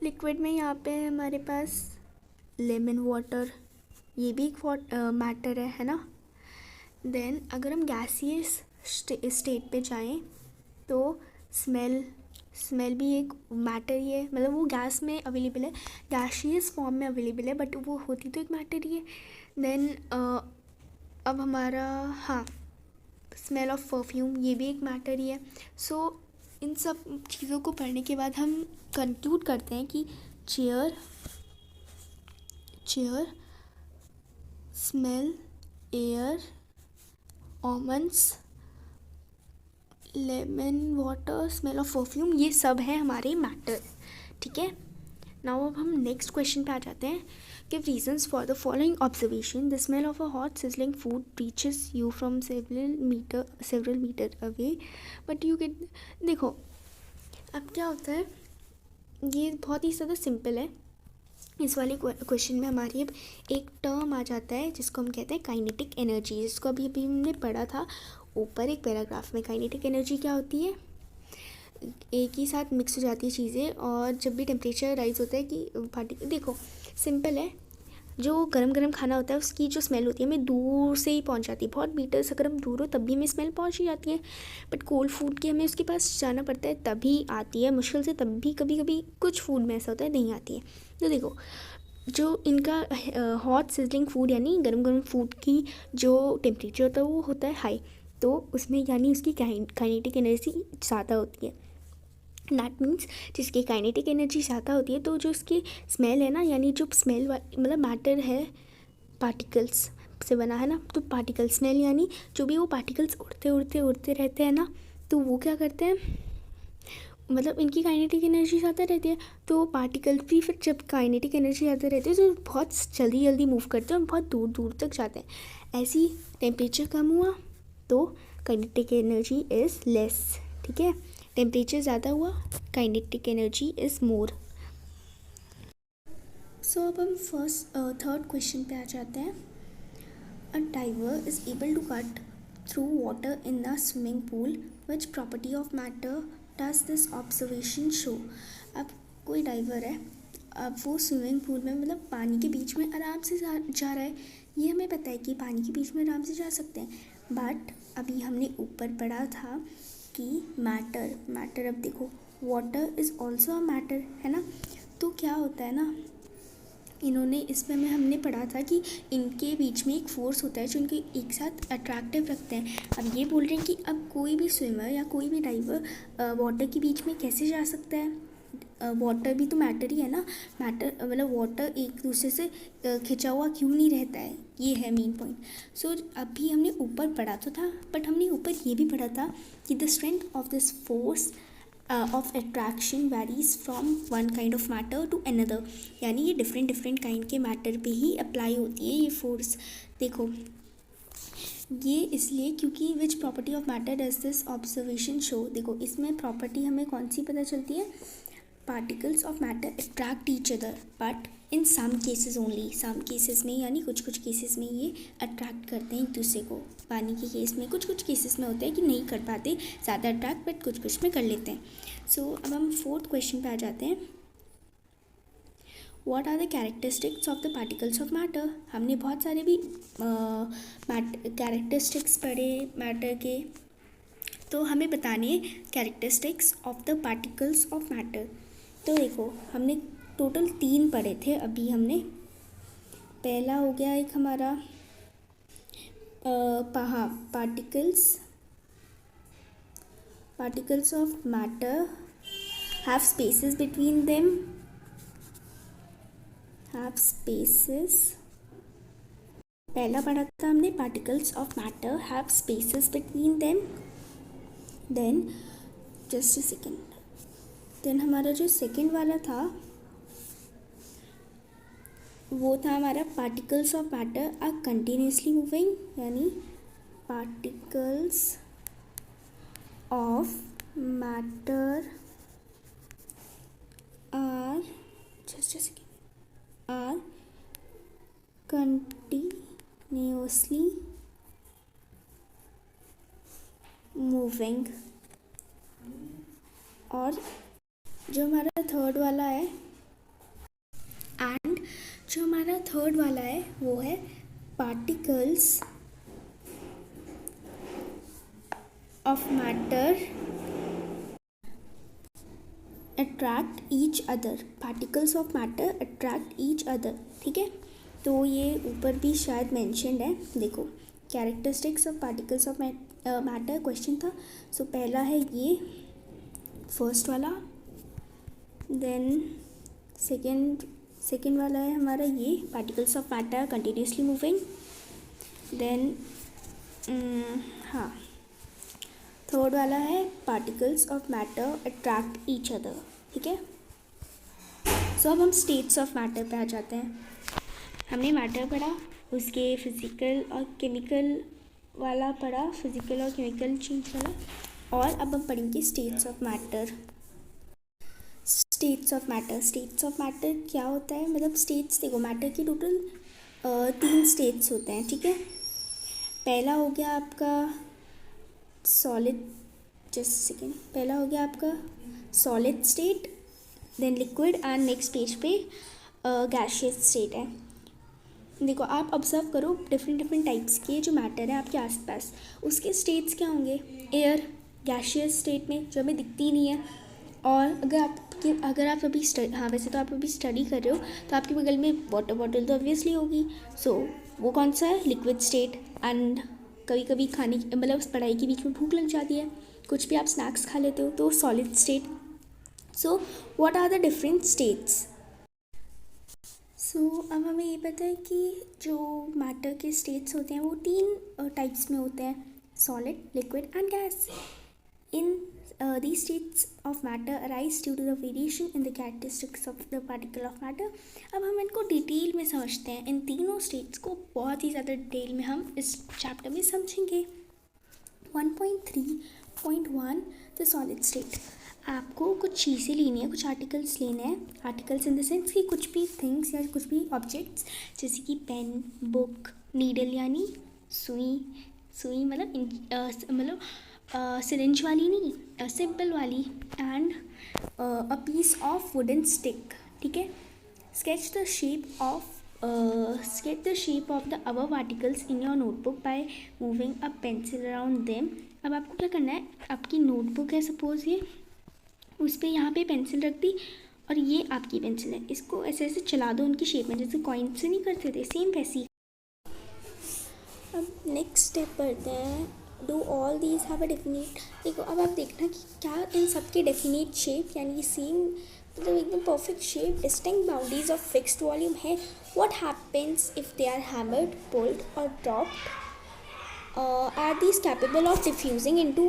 लिक्विड में यहाँ पे हमारे पास लेमन वाटर, ये भी एक मैटर है ना। देन अगर हम गैसियस स्टेट पे जाएं तो स्मेल भी एक मैटर ही है, मतलब वो गैस में अवेलेबल है, गैसियस फॉर्म में अवेलेबल है, बट वो होती तो एक मैटर ही है। देन अब हमारा हाँ, स्मेल ऑफ परफ्यूम, ये भी एक मैटर ही है। सो इन सब चीज़ों को पढ़ने के बाद हम कंक्लूड करते हैं कि chair, smell, air, almonds, lemon water, smell of perfume, ये सब हैं हमारे मैटर। ठीक है, नाउ अब हम नेक्स्ट क्वेश्चन पे आ जाते हैं। Give reasons for the following observation. The smell of a hot sizzling food reaches you from several metre away but you get. देखो अब क्या होता है, ये बहुत ही ज़्यादा सिंपल है। इस वाले क्वेश्चन में हमारी अब एक टर्म आ जाता है जिसको हम कहते हैं काइनेटिक एनर्जी, जिसको अभी हमने पढ़ा था ऊपर एक पैराग्राफ में। काइनेटिक एनर्जी क्या होती है, एक ही साथ मिक्स हो जाती है चीज़ें, और जब भी टेम्परेचर राइज होता है कि पार्टिकल, देखो सिंपल है, जो गरम गरम खाना होता है उसकी जो स्मेल होती है हमें दूर से ही पहुंच जाती है, बहुत मीटर्स अगर हम दूर हो तब भी हमें स्मेल पहुंच ही जाती है। बट कोल्ड फूड की हमें उसके पास जाना पड़ता है तभी आती है, मुश्किल से, तब भी कभी कभी कुछ फूड में ऐसा होता है नहीं आती है। तो देखो जो इनका हॉट सिजलिंग फूड यानी गरम गरम फूड की जो टेम्परेचर होता है वो होता है हाई, तो उसमें यानी उसकी काइनेटिक एनर्जी ज़्यादा होती है। दैट मीन्स जिसकी काइनेटिक एनर्जी ज़्यादा होती है तो जो उसकी स्मेल है ना, यानी जो स्मेल मतलब मैटर है पार्टिकल्स से बना है ना, तो पार्टिकल स्मेल यानी जो भी वो पार्टिकल्स उड़ते रहते हैं ना, तो वो क्या करते हैं, मतलब इनकी काइनेटिक एनर्जी ज़्यादा रहती है, तो पार्टिकल भी फिर जब काइनेटिक एनर्जी ज़्यादा रहती है तो बहुत जल्दी मूव करते हैं और बहुत दूर दूर तक जाते हैं। ऐसी टेम्परेचर कम हुआ तो काइनेटिक एनर्जी इज़ लेस। ठीक है, टेम्परेचर ज़्यादा हुआ, kinetic energy is more. So अब हम थर्ड क्वेश्चन पे आ जाते हैं। A diver is able to cut through water in the swimming pool, which property of matter does this observation show. अब कोई डाइवर है, अब वो स्विमिंग पूल में मतलब पानी के बीच में आराम से जा रहा है, ये हमें पता है कि पानी के बीच में आराम से जा सकते हैं, बट अभी हमने ऊपर पढ़ा था कि मैटर अब देखो water is also a matter है ना, तो क्या होता है ना, इन्होंने इसमें में हमने पढ़ा था कि इनके बीच में एक फोर्स होता है जो इनके एक साथ अट्रैक्टिव रखते हैं। अब ये बोल रहे हैं कि अब कोई भी स्विमर या कोई भी डाइवर वाटर के बीच में कैसे जा सकता है, वाटर भी तो मैटर ही है ना, मैटर मतलब वाटर एक दूसरे से खिंचा हुआ क्यों नहीं रहता है, ये है मेन पॉइंट। सो अभी हमने ऊपर पढ़ा तो था, बट हमने ऊपर ये भी पढ़ा था कि the strength of this force of attraction varies from one kind of matter to another, यानी ये डिफरेंट काइंड के मैटर पे ही अप्लाई होती है ये फोर्स। देखो ये इसलिए क्योंकि which property of matter does this observation show, देखो इसमें प्रॉपर्टी हमें कौन सी पता चलती है, particles of matter attract each other but in some cases only, some cases में यानी कुछ केसेस में ये अट्रैक्ट करते हैं एक दूसरे को। पानी के केस में कुछ केसेस में होता है कि नहीं कर पाते ज़्यादा अट्रैक्ट, बट कुछ में कर लेते हैं। सो अब हम फोर्थ क्वेश्चन पे आ जाते हैं। What are the characteristics of the particles of matter. हमने बहुत सारे भी कैरेक्टरिस्टिक्स पढ़े मैटर के, तो हमें बताने characteristics of the particles of matter. तो देखो हमने टोटल 3 पढ़े थे अभी हमने। पहला हो गया एक हमारा particles of matter have spaces between them, पहला पढ़ा था हमने particles of matter have spaces between them. Then just a second, then हमारा जो सेकेंड वाला था वो था हमारा particles of matter are continuously moving, यानी particles of matter are are continuously moving. और जो हमारा थर्ड वाला है वो है particles of matter attract each other. Particles of matter attract each other, ठीक है। तो ये ऊपर भी शायद मेंशन्ड है, देखो characteristics of particles of matter question था। सो पहला है ये फर्स्ट वाला, देन सेकेंड वाला है हमारा ये particles of matter continuously moving, then हाँ थर्ड वाला है particles of matter attract each other, ठीक है। सो अब हम स्टेट्स ऑफ मैटर पे आ जाते हैं। हमने मैटर पढ़ा, उसके फिजिकल और केमिकल वाला पढ़ा, फिजिकल और केमिकल चेंज वाला, और अब हम पढ़ेंगे states of matter. States of matter क्या होता है, मतलब स्टेट्स देखो मैटर की टोटल 3 स्टेट्स होते हैं, ठीक है। पहला हो गया आपका सॉलिड, पहला हो गया आपका solid state, then liquid, and next page पे गैशियस स्टेट है। देखो आप ऑब्जर्व करो डिफरेंट टाइप्स के जो मैटर है आपके आसपास, उसके स्टेट्स क्या होंगे। एयर गैशियस स्टेट में जो हमें दिखती नहीं है, और अगर आप अभी वैसे तो आप अभी स्टडी कर रहे हो तो आपके बगल में वाटर बॉटल तो ऑब्वियसली होगी। सो वो कौन सा है, लिक्विड स्टेट। एंड कभी कभी खाने मतलब पढ़ाई के बीच में भूख लग जाती है, कुछ भी आप स्नैक्स खा लेते हो, तो solid state. So what are the different states. So अब हमें ये पता है कि जो मैटर के स्टेट्स होते हैं वो 3 टाइप्स में होते हैं, solid, liquid and gas. In these states of matter arise due to the variation in the characteristics of the particle of matter। अब हम इनको डिटेल में समझते हैं, इन तीनों स्टेट्स को बहुत ही ज़्यादा डिटेल में हम इस चैप्टर में समझेंगे। 1.3.1 द सॉलिड स्टेट। आपको कुछ चीज़ें लेनी है, कुछ आर्टिकल्स लेने हैं, आर्टिकल्स इन द सेंस कि कुछ भी थिंग्स या कुछ भी ऑब्जेक्ट्स, जैसे कि पेन, बुक, नीडल यानी सुई मतलब सिरिंज वाली नहीं, सिंपल वाली, and a piece of wooden stick, ठीक है। Sketch the shape of the above articles in your notebook by moving a pencil around them. अब आपको क्या करना है, आपकी नोटबुक है सपोज ये, उस पर यहाँ पे पेंसिल रख दी और ये आपकी पेंसिल है, इसको ऐसे ऐसे चला दो उनकी शेप में, जैसे कॉइन से नहीं करते थे, सेम वैसी। अब नेक्स्ट स्टेप पढ़ते हैं, do all these have a definite. देखो अब आप देखना कि क्या इन सब के डेफिनेट शेप यानी सेम मतलब एकदम perfect shape, distinct boundaries of fixed volume है। What happens if they are hammered, pulled और dropped. Are these capable of diffusing into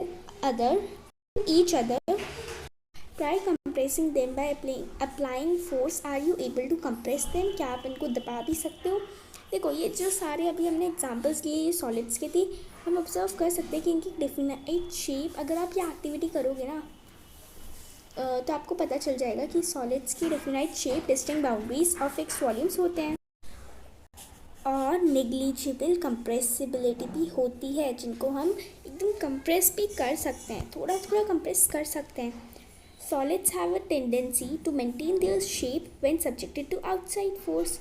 each other. Try compressing them by applying force. Are you able to compress them, क्या आप इनको दबा भी सकते हो। देखो ये जो सारे अभी हमने एग्जांपल्स लिए ये सॉलिड्स के थे, हम ऑब्जर्व कर सकते हैं कि इनकी डेफिनेट शेप, अगर आप ये एक्टिविटी करोगे ना तो आपको पता चल जाएगा कि सॉलिड्स की डेफिनेट शेप, डिस्टिंक्ट बाउंड्रीज और फिक्स्ड वॉल्यूम्स होते हैं, और नेग्लिजिबल कंप्रेसिबिलिटी भी होती है, जिनको हम एकदम कंप्रेस भी कर सकते हैं, थोड़ा थोड़ा कंप्रेस कर सकते हैं। Solids have a tendency to maintain their shape when subjected to outside force.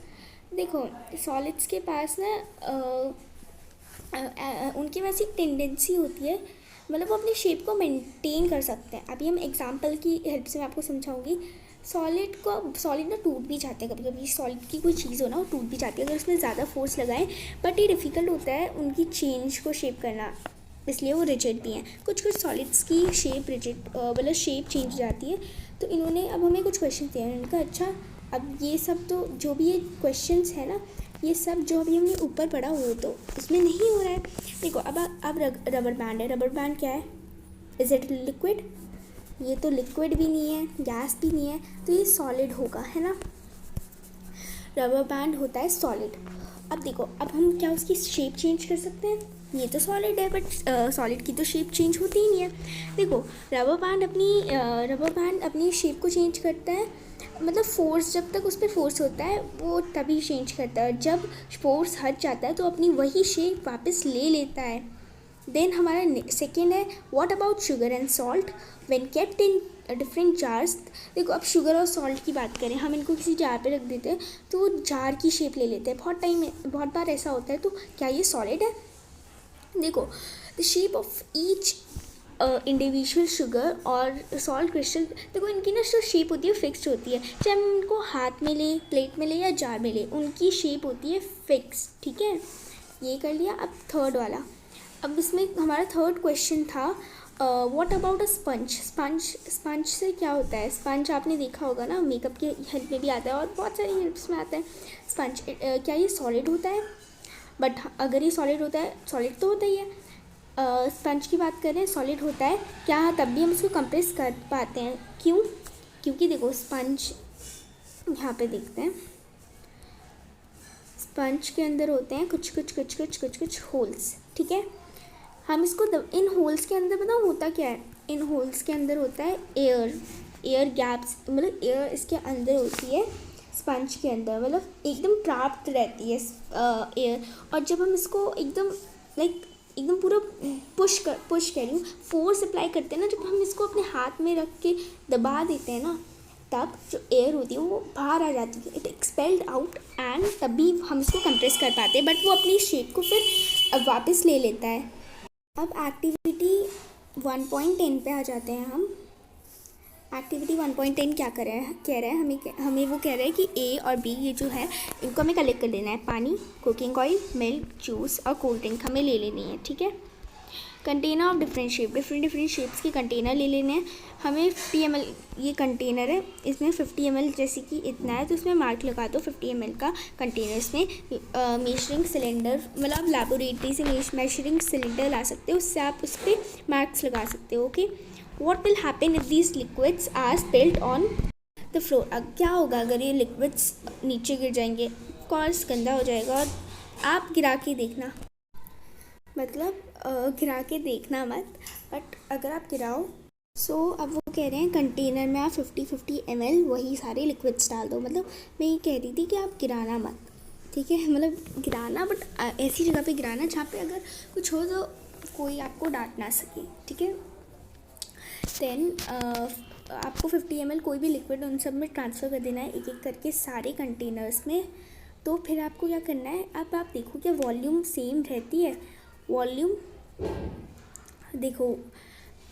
देखो सॉलिड्स के पास ना उनके पास एक टेंडेंसी होती है, मतलब वो अपनी शेप को मेंटेन कर सकते हैं। अभी हम एग्जांपल की हेल्प से मैं आपको समझाऊंगी। सॉलिड ना टूट भी जाते हैं, कभी कभी सॉलिड की कोई चीज़ हो ना वो टूट भी जाती है अगर उसमें ज़्यादा फोर्स लगाएं, बट ये डिफ़िकल्ट होता है उनकी चेंज को शेप करना, इसलिए वो रिजिड भी हैं। कुछ सॉलिड्स की शेप रिजिड मतलब शेप चेंज हो जाती है। तो इन्होंने अब हमें कुछ क्वेश्चन दिए हैं, उन्होंने कहा अच्छा अब ये सब तो जो भी ये क्वेश्चंस है ना, ये सब जो अभी हमने ऊपर पढ़ा वो तो इसमें नहीं हो रहा है। देखो अब रबर बैंड है, रबर बैंड क्या है, इज इट लिक्विड, ये तो लिक्विड भी नहीं है, गैस भी नहीं है, तो ये सॉलिड होगा, है ना। रबर बैंड होता है सॉलिड। अब देखो, अब हम क्या उसकी शेप चेंज कर सकते हैं? ये तो सॉलिड है, बट सॉलिड की तो शेप चेंज होती ही नहीं है। देखो, रबर बैंड अपनी शेप को चेंज करता है, मतलब फोर्स, जब तक उस पर फोर्स होता है वो तभी चेंज करता है, जब फोर्स हट जाता है तो अपनी वही शेप वापस ले लेता है। देन हमारा सेकेंड है, what about sugar and salt when kept in different jars. देखो, अब शुगर और सॉल्ट की बात करें, हम इनको किसी जार पे रख देते हैं तो वो जार की शेप ले लेते हैं। बहुत बार ऐसा होता है, तो क्या ये सॉलिड है? देखो, the shape of each individual sugar और सॉल्ट क्रिस्टल, देखो इनकी ना जो शेप होती है फिक्स्ड होती है, चाहे हम उनको हाथ में ले, प्लेट में ले या जार में ले, उनकी शेप होती है फिक्स। ठीक है, ये कर लिया। अब थर्ड वाला, अब इसमें हमारा थर्ड क्वेश्चन था, what about a sponge. Sponge से क्या होता है? स्पंज आपने देखा होगा ना, मेकअप के हेल्प में भी आता है और बहुत सारी हेल्प्स में आता है स्पंज। क्या ये सॉलिड होता है? बट अगर ये सॉलिड होता है, सॉलिड तो होता ही है। स्पंज की बात करें, सॉलिड होता है क्या? तब भी हम उसको कंप्रेस कर पाते हैं। क्यों? क्योंकि देखो, स्पंज यहाँ पे देखते हैं, स्पंज के अंदर होते हैं कुछ होल्स। ठीक है, हम इसको इन होल्स के अंदर बताओ होता क्या है? इन होल्स के अंदर होता है एयर गैप्स, मतलब एयर इसके अंदर होती है स्पंज के अंदर, मतलब एकदम प्राप्त रहती है एयर। और जब हम इसको एकदम एकदम पूरा पुश कह रही हूँ, फोर्स अप्लाई करते हैं ना, जब हम इसको अपने हाथ में रख के दबा देते हैं ना, तब जो एयर होती है वो बाहर आ जाती है, इट एक्सपेल्ड आउट, एंड तभी हम इसको कंप्रेस कर पाते हैं, बट वो अपनी शेप को फिर वापस ले लेता है। अब एक्टिविटी 1.10 पे आ जाते हैं हम। एक्टिविटी 1.10 क्या कह रहा है हमें वो कह रहा है कि ए और बी ये जो है इनको हमें कलेक्ट कर लेना है। पानी, कुकिंग ऑयल, मिल्क, जूस और कोल्ड ड्रिंक हमें ले लेनी है। ठीक है, कंटेनर ऑफ डिफरेंट शेप्स के कंटेनर ले लेने हैं हमें। 50 ml ये कंटेनर है, इसमें 50 ml जैसे कि इतना है तो इसमें मार्क लगा दो 50 ml का कंटेनर। इसमें मेजरिंग सिलेंडर, मतलब आप लेबोरेटरी से मेजरिंग सिलेंडर ला सकते हो, उससे आप उस पर मार्क्स लगा सकते हो। Okay, what will happen if these liquids are spilled on the floor. अब क्या होगा अगर ये लिक्विड्स नीचे गिर जाएंगे? कॉर्स गंदा हो जाएगा। और आप गिरा के देखना, मतलब गिरा के देखना मत, बट अगर आप गिराओ। अब वो कह रहे हैं कंटेनर में आप 50 ml वही सारे लिक्विड्स डाल दो। मतलब मैं ये कह रही थी कि आप गिराना मत, ठीक है, मतलब गिराना, बट ऐसी जगह पे गिराना जहाँ पे अगर कुछ हो तो कोई आपको डांट ना सके। ठीक है, देन आपको 50 ml कोई भी लिक्विड उन सब में ट्रांसफ़र कर देना है, एक एक करके सारे कंटेनर्स में। तो फिर आपको क्या करना है, अब आप देखो क्या वॉल्यूम सेम रहती है? वॉल्यूम देखो,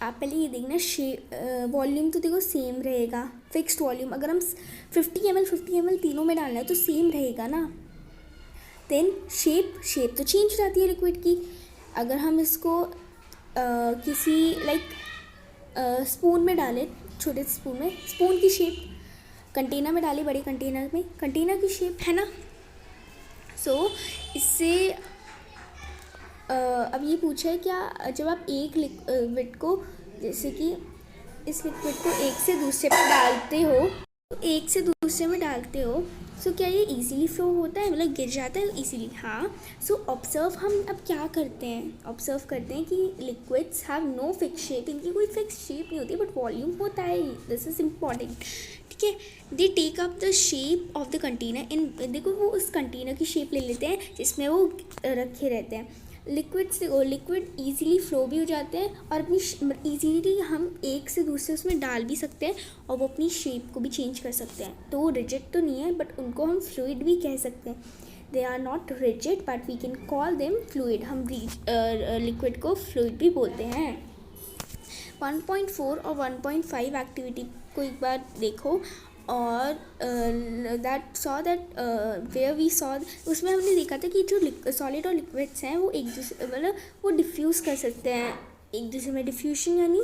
आप पहले ये देखना, वॉल्यूम तो देखो सेम रहेगा, फिक्स्ड वॉल्यूम। अगर हम 50 ml तीनों में डालना है तो सेम रहेगा ना। देन शेप तो चेंज हो जाती है लिक्विड की। अगर हम इसको किसी स्पून में डालें, छोटे स्पून में, स्पून की शेप, कंटेनर में डालें, बड़े कंटेनर में, कंटेनर की शेप है ना। इससे अब ये पूछा है क्या, जब आप एक लिक्विड को, जैसे कि इस लिक्विड को एक से दूसरे पे डालते हो, तो एक से दूसरे में डालते हो, क्या ये इजीली फ्लो होता है, मतलब गिर जाता है इजीली? हाँ। ऑब्जर्व, हम अब क्या करते हैं, ऑब्जर्व करते हैं कि liquids have no fix shape, इनकी कोई फिक्स शेप नहीं होती, बट वॉल्यूम होता है, दिस इज इम्पॉर्टेंट। ठीक है, they take up the shape of the container in, देखो वो उस कंटेनर की शेप ले लेते हैं जिसमें वो रखे रहते हैं। लिक्विड ईजीली फ्लो भी हो जाते हैं और अपनी ईजीली हम एक से दूसरे उसमें डाल भी सकते हैं और वो अपनी शेप को भी चेंज कर सकते हैं। तो वो रिजिड तो नहीं है, बट उनको हम फ्लूइड भी कह सकते हैं। They are not rigid but we can call them fluid. हम लिक्विड को फ्लूइड भी बोलते हैं। 1.4 और 1.5 एक्टिविटी को एक बार देखो, और वेयर वी सॉ, उसमें हमने देखा था कि जो सॉलिड और लिक्विड्स हैं वो एक दूसरे, मतलब वो डिफ्यूज़ कर सकते हैं एक दूसरे में। डिफ्यूजन यानी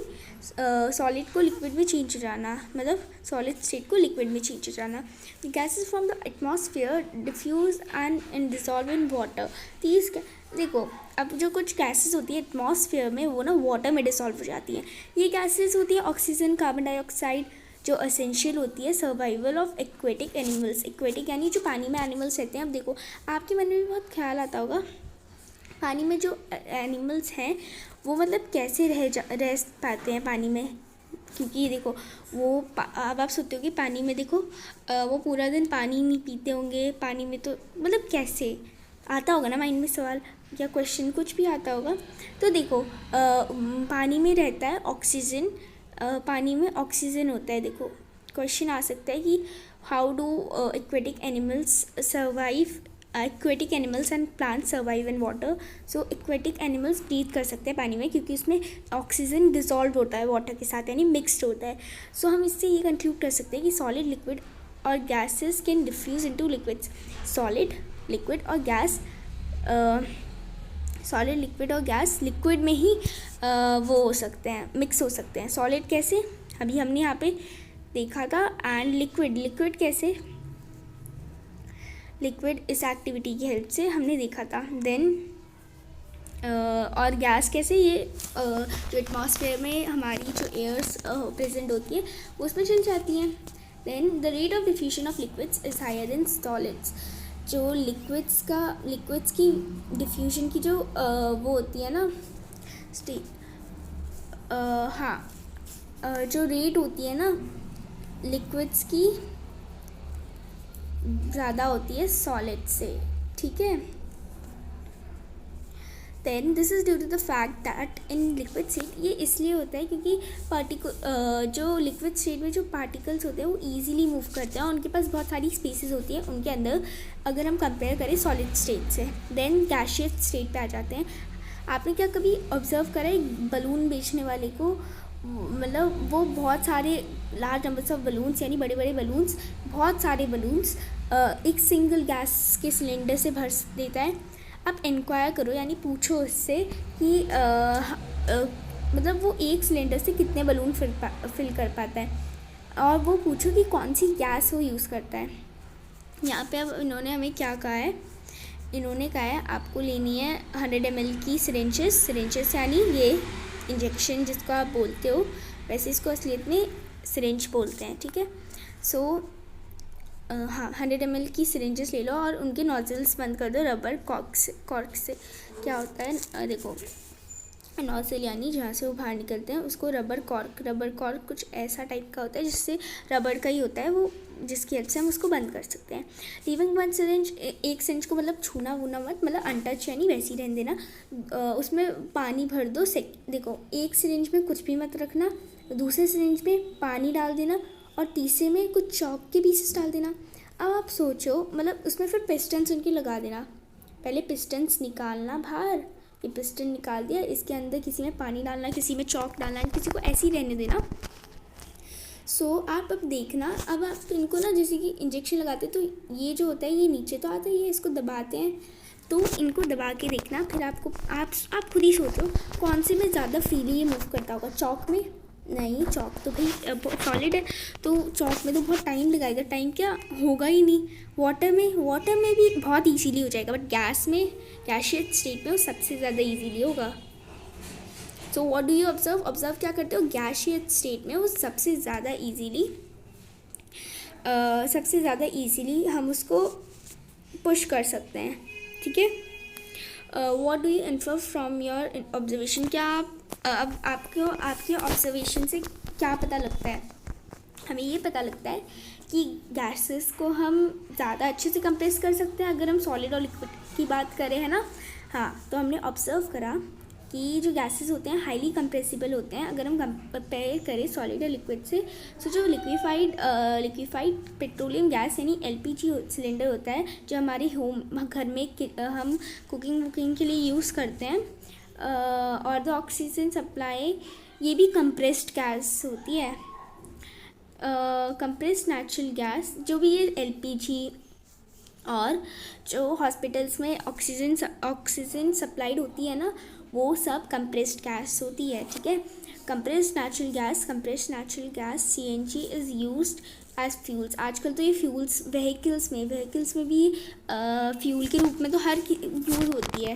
सॉलिड को लिक्विड में चेंज हो जाना, मतलब सॉलिड स्टेट को लिक्विड में चेंज हो जाना। The gases from the atmosphere diffuse and dissolve in water. देखो, अब जो कुछ गैसेस होती है एटमॉस्फेयर में, वो ना वाटर में डिसॉल्व हो जाती हैं। ये गैसेस होती है ऑक्सीजन, कार्बन डाइऑक्साइड, जो असेंशियल होती है survival of aquatic animals. Aquatic यानी जो पानी में एनिमल्स रहते हैं। अब देखो आपके मन में भी बहुत ख्याल आता होगा पानी में जो एनिमल्स हैं वो मतलब कैसे रह पाते हैं पानी में, क्योंकि देखो वो अब आप सोचते हो कि पानी में देखो वो पूरा दिन पानी नहीं पीते होंगे पानी में, तो मतलब कैसे आता होगा ना माइंड में सवाल या क्वेश्चन कुछ भी आता होगा। तो देखो पानी में रहता है ऑक्सीजन, पानी में ऑक्सीजन होता है। देखो क्वेश्चन आ सकता है कि how do aquatic animals survive, aquatic animals and plants survive in water. So aquatic animals breathe कर सकते हैं पानी में क्योंकि उसमें ऑक्सीजन डिसॉल्व होता है वाटर के साथ, यानी मिक्सड होता है। सो हम इससे ये कंक्लूड कर सकते हैं कि सॉलिड, लिक्विड और gases can diffuse into liquids. Solid, liquid और गैस, सॉलिड, लिक्विड और गैस लिक्विड में ही वो हो सकते हैं, मिक्स हो सकते हैं। सॉलिड कैसे, अभी हमने यहाँ पे देखा था, एंड लिक्विड, लिक्विड कैसे, लिक्विड इस एक्टिविटी की हेल्प से हमने देखा था। देन और गैस कैसे, ये जो एटमॉस्फेयर में हमारी जो एयर्स प्रेजेंट होती है उसमें चल जाती हैं। Then the rate of diffusion of liquids is higher than solids. जो लिक्विड्स की डिफ्यूजन की जो वो होती है ना जो रेट होती है ना लिक्विड्स की ज़्यादा होती है सॉलिड से, ठीक है। Then this is due to the fact that in liquid state, ये इसलिए होता है क्योंकि जो लिक्विड स्टेट में जो पार्टिकल्स होते हैं वो ईजिली मूव करते हैं और उनके पास बहुत सारी स्पेसेस होती है उनके अंदर, अगर हम कंपेयर करें सॉलिड स्टेट से। देन गैसियस स्टेट पे आ जाते हैं। आपने क्या कभी ऑब्जर्व करा है बलून बेचने वाले को, मतलब वो बहुत सारे लार्ज नंबर्स ऑफ बलून्स, यानी बड़े बड़े बलून्स, बहुत सारे बलून्स एक सिंगल गैस के सिलेंडर से भर देता है। आप इंक्वायर करो, यानी पूछो उससे कि मतलब वो एक सिलेंडर से कितने बलून फिल कर पाता है, और वो पूछो कि कौन सी गैस वो यूज़ करता है। यहाँ पे अब इन्होंने हमें क्या कहा है, इन्होंने कहा है आपको लेनी है 100 ml की सिरेंजेस यानी ये इंजेक्शन जिसको आप बोलते हो, वैसे इसको असलियत में सिरेंज बोलते हैं, ठीक है। सो 100 ml की सिरेंजेस ले लो और उनके नोजल्स बंद कर दो रबर कॉर्क से। क्या होता है देखो, नोजल यानी जहाँ से वो बाहर निकलते हैं उसको रबर कॉर्क कुछ ऐसा टाइप का होता है जिससे रबड़ का ही होता है वो, जिसकी हेल्प से हम उसको बंद कर सकते हैं। लीविंग वन सिरिंज, एक सिरिंज को मतलब छूना वूना मत, मतलब अनटच यानी वैसे ही रहने देना। उसमें पानी भर दो। देखो एक सिरिंज में कुछ भी मत रखना, दूसरे सिरिंज में पानी डाल देना और तीसरे में कुछ चॉक के पीसेस डाल देना। अब आप सोचो, मतलब उसमें फिर पिस्टन्स उनके लगा देना। पहले पिस्टन्स निकालना बाहर, ये पिस्टन निकाल दिया, इसके अंदर किसी में पानी डालना, किसी में चॉक डालना, किसी को ऐसे ही रहने देना। सो आप अब देखना, अब आप इनको ना जैसे कि इंजेक्शन लगाते तो ये जो होता है ये नीचे तो आता है, ये इसको दबाते हैं, तो इनको दबा के देखना। फिर आपको आप खुद ही सोचो कौन से में ज़्यादा फ्रीली ये मूव करता होगा। चॉक में नहीं, चॉक तो भाई सॉलिड है तो चॉक में तो बहुत टाइम लगाएगा, टाइम क्या होगा ही नहीं। वाटर में भी बहुत इजीली हो जाएगा, बट गैस में, गैसियस स्टेट में वो सबसे ज़्यादा इजीली होगा। So what do you observe क्या करते हो, गैसियस स्टेट में वो सबसे ज़्यादा इजीली हम उसको पुश कर सकते हैं, ठीक है। What do you infer from your observation, क्या अब आपके ऑब्जर्वेशन से क्या पता लगता है, हमें ये पता लगता है कि गैसेस को हम ज़्यादा अच्छे से कंप्रेस कर सकते हैं अगर हम सॉलिड और लिक्विड की बात करें, है ना। हाँ, तो हमने ऑब्जर्व करा कि जो गैसेस होते हैं हाईली कंप्रेसिबल होते हैं अगर हम कंपेयर करें सॉलिड और लिक्विड से। सो जो लिक्विफाइड पेट्रोलियम गैस यानी LPG सिलेंडर होता है जो हमारे घर में हम कुकिंग के लिए यूज़ करते हैं, और द ऑक्सीजन सप्लाई, ये भी कंप्रेस्ड गैस होती है। कंप्रेस्ड नेचुरल गैस जो भी ये LPG और जो हॉस्पिटल्स में ऑक्सीजन सप्लाइड होती है ना, वो सब कंप्रेस्ड गैस होती है, ठीक है। Compressed natural gas CNG is used as fuels. आजकल तो ये फ्यूल्स व्हीकल्स में भी फ्यूल के रूप में तो हर यूज़ होती है।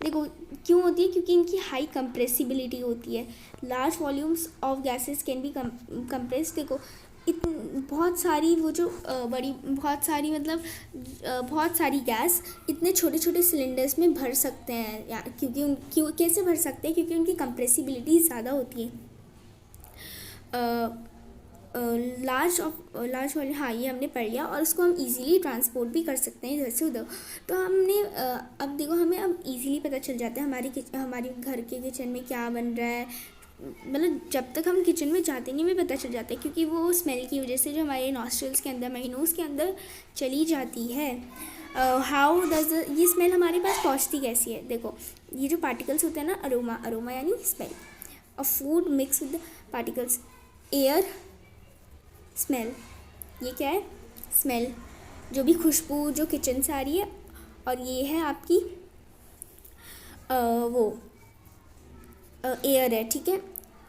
देखो क्यों होती है, क्योंकि इनकी हाई कंप्रेसिबिलिटी होती है। Large volumes of gases can be compressed. देखो बहुत सारी वो जो बड़ी बहुत सारी मतलब बहुत सारी गैस इतने छोटे छोटे सिलेंडर्स में भर सकते हैं, या क्यों कैसे भर सकते हैं, क्योंकि उनकी कंप्रेसिबिलिटी ज़्यादा होती है। लार्ज वाले, हाँ ये हमने पढ़ लिया, और उसको हम इजीली ट्रांसपोर्ट भी कर सकते हैं इधर से उधर। तो हमने अब देखो हमें अब इजीली पता चल जाता है हमारी घर के किचन में क्या बन रहा है। मतलब जब तक हम किचन में जाते नहीं हमें पता चल जाता है, क्योंकि वो स्मेल की वजह से जो हमारे नॉस्ट्रल्स के अंदर, हमारी नोज़ के अंदर चली जाती है। हाउ डज ये स्मेल हमारे पास पहुँचती कैसी है? देखो ये जो पार्टिकल्स होते हैं ना, अरोमा यानी smell, a food mix with particles, air, smell, ये क्या है? स्मेल, जो भी खुशबू जो किचन से आ रही है, और ये है आपकी वो एयर है, ठीक है।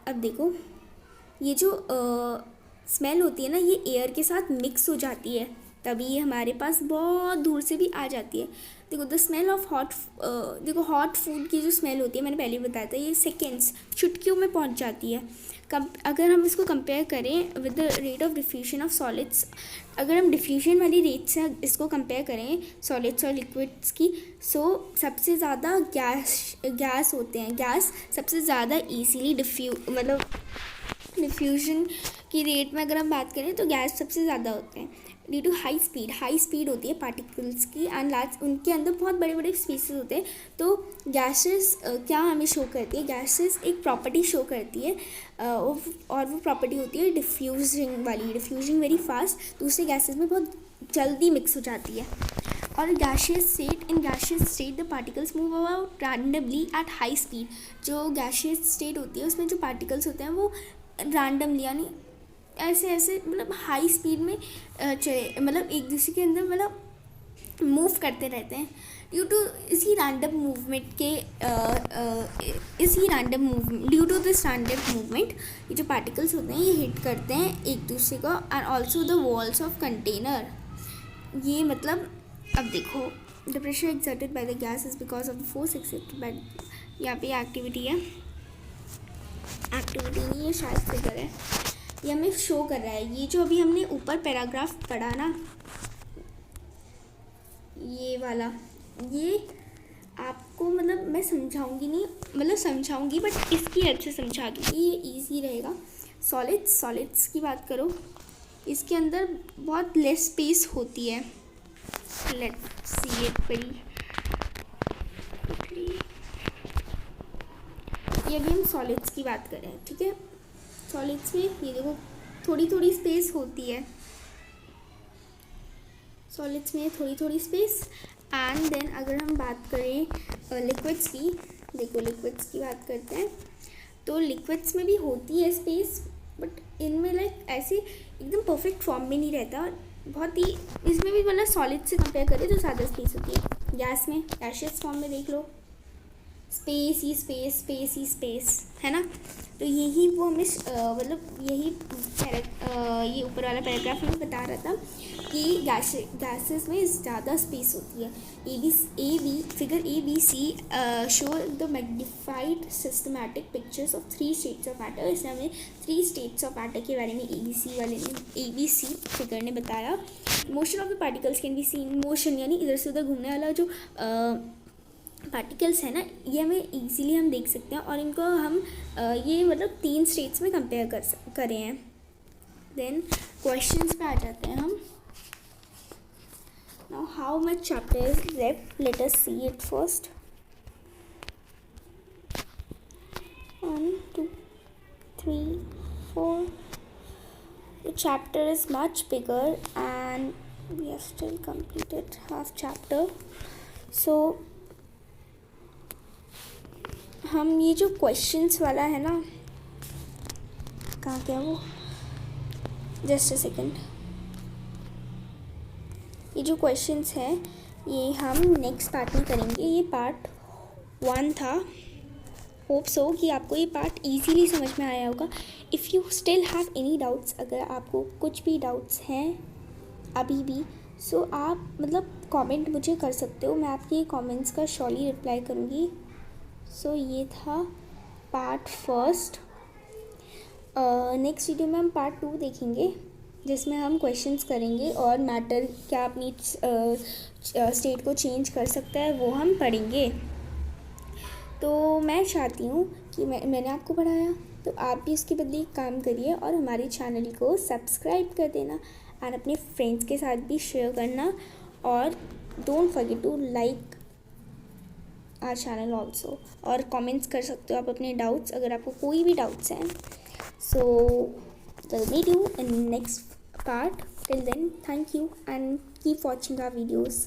अब देखो ये जो स्मेल होती है ना, ये एयर के साथ मिक्स हो जाती है, तभी ये हमारे पास बहुत दूर से भी आ जाती है। देखो द स्मेल ऑफ देखो हॉट फूड की जो स्मेल होती है, मैंने पहले भी बताया था, ये सेकेंड्स, चुटकियों में पहुंच जाती है। अगर हम इसको कंपेयर करें with the rate of diffusion of solids, अगर हम डिफ्यूजन वाली रेट से इसको कंपेयर करें सॉलिड्स और लिक्विड्स की, सबसे ज़्यादा गैस होते हैं। गैस सबसे ज़्यादा ईजीली मतलब डिफ्यूजन की रेट में अगर हम बात करें तो गैस सबसे ज़्यादा होते हैं ड्यू टू हाई स्पीड होती है पार्टिकल्स की, एंड लार्ज, उनके अंदर बहुत बड़े बड़े स्पेसेस होते हैं। तो गैसेस क्या हमें शो करती है? गैसेस एक प्रॉपर्टी शो करती है, और वो प्रॉपर्टी होती है डिफ्यूजिंग वाली, डिफ्यूजिंग वेरी फास्ट, दूसरे गैसेस में बहुत जल्दी मिक्स हो जाती है। और gaseous state the particles move about randomly at high speed. जो गैशियस स्टेट होती है उसमें जो पार्टिकल्स होते हैं वो रैंडमली यानी ऐसे मतलब हाई स्पीड में मतलब एक दूसरे के अंदर मतलब मूव करते रहते हैं ड्यू टू इसी random movement due to this random movement ये जो पार्टिकल्स होते हैं ये हिट करते हैं एक दूसरे को, and also the walls of container. ये मतलब अब देखो the pressure exerted by the gas is because of the force exerted by, यहाँ पे एक्टिविटी नहीं है, शायद फिगर है, ये हमें शो कर रहा है। ये जो अभी हमने ऊपर पैराग्राफ पढ़ा ना, ये वाला, ये आपको मतलब मैं समझाऊंगी नहीं, मतलब समझाऊंगी बट इसकी हेल्प से समझा दूँगी, ये इजी रहेगा। सॉलिड्स की बात करो, इसके अंदर बहुत लेस स्पेस होती है। Let's see it very quickly. ये अभी हम सॉलिड्स की बात कर रहे हैं, ठीक है। सॉलिड्स में ये देखो थोड़ी स्पेस होती है, सॉलिड्स में थोड़ी स्पेस। एंड देन अगर हम बात करें लिक्विड्स की, देखो लिक्विड्स की बात करते हैं तो लिक्विड्स में भी होती है स्पेस, बट इनमें लाइक ऐसे एकदम परफेक्ट फॉर्म में नहीं रहता, बहुत ही इसमें भी मतलब सॉलिड से कंपेयर करें तो ज़्यादा स्पेस होती है। गैस में गैशियस फॉर्म में देख लो स्पेस ही स्पेस है ना। तो यही वो हमें मतलब यही ये ऊपर वाला पैराग्राफ हमें बता रहा था कि गैसेस में ज़्यादा स्पेस होती है। Figure ABC show the magnified systematic pictures of 3 states of matter. इसमें हमें 3 स्टेट्स ऑफ मैटर के बारे में ABC फिगर ने बताया। Motion of the particles can be seen, motion यानी इधर से उधर घूमने वाला जो पार्टिकल्स है ना, ये हमें इजीली हम देख सकते हैं, और इनको हम ये मतलब 3 स्टेट्स में कंपेयर करे हैं। देन क्वेश्चंस पे आ जाते हैं हम। Now how much chapter is left, let us see it first. 1 2 3 4 The chapter is much bigger and we have still completed half chapter. So हम ये जो क्वेश्चंस वाला है ना, कहाँ गया वो, जस्ट अ सेकेंड। ये जो क्वेश्चंस हैं ये हम नेक्स्ट पार्ट में करेंगे। ये पार्ट 1 था। होप सो कि आपको ये पार्ट इजीली समझ में आया होगा। If you still have any doubts, अगर आपको कुछ भी डाउट्स हैं अभी भी, सो आप मतलब कमेंट मुझे कर सकते हो, मैं आपके कमेंट्स का श्योरली रिप्लाई करूँगी। सो ये था पार्ट 1। नेक्स्ट वीडियो में हम पार्ट 2 देखेंगे। जिसमें हम क्वेश्चंस करेंगे और मैटर क्या अपनी स्टेट को चेंज कर सकता है वो हम पढ़ेंगे। तो मैं चाहती हूँ कि मैंने आपको पढ़ाया तो आप भी उसके बदले एक काम करिए और हमारे चैनल को सब्सक्राइब कर देना और अपने फ्रेंड्स के साथ भी शेयर करना, और don't forget to like our channel also, और कमेंट्स कर सकते हो आप अपने डाउट्स अगर आपको कोई भी डाउट्स हैं। सो we'll meet you in next part. Till then, thank you and keep watching our videos.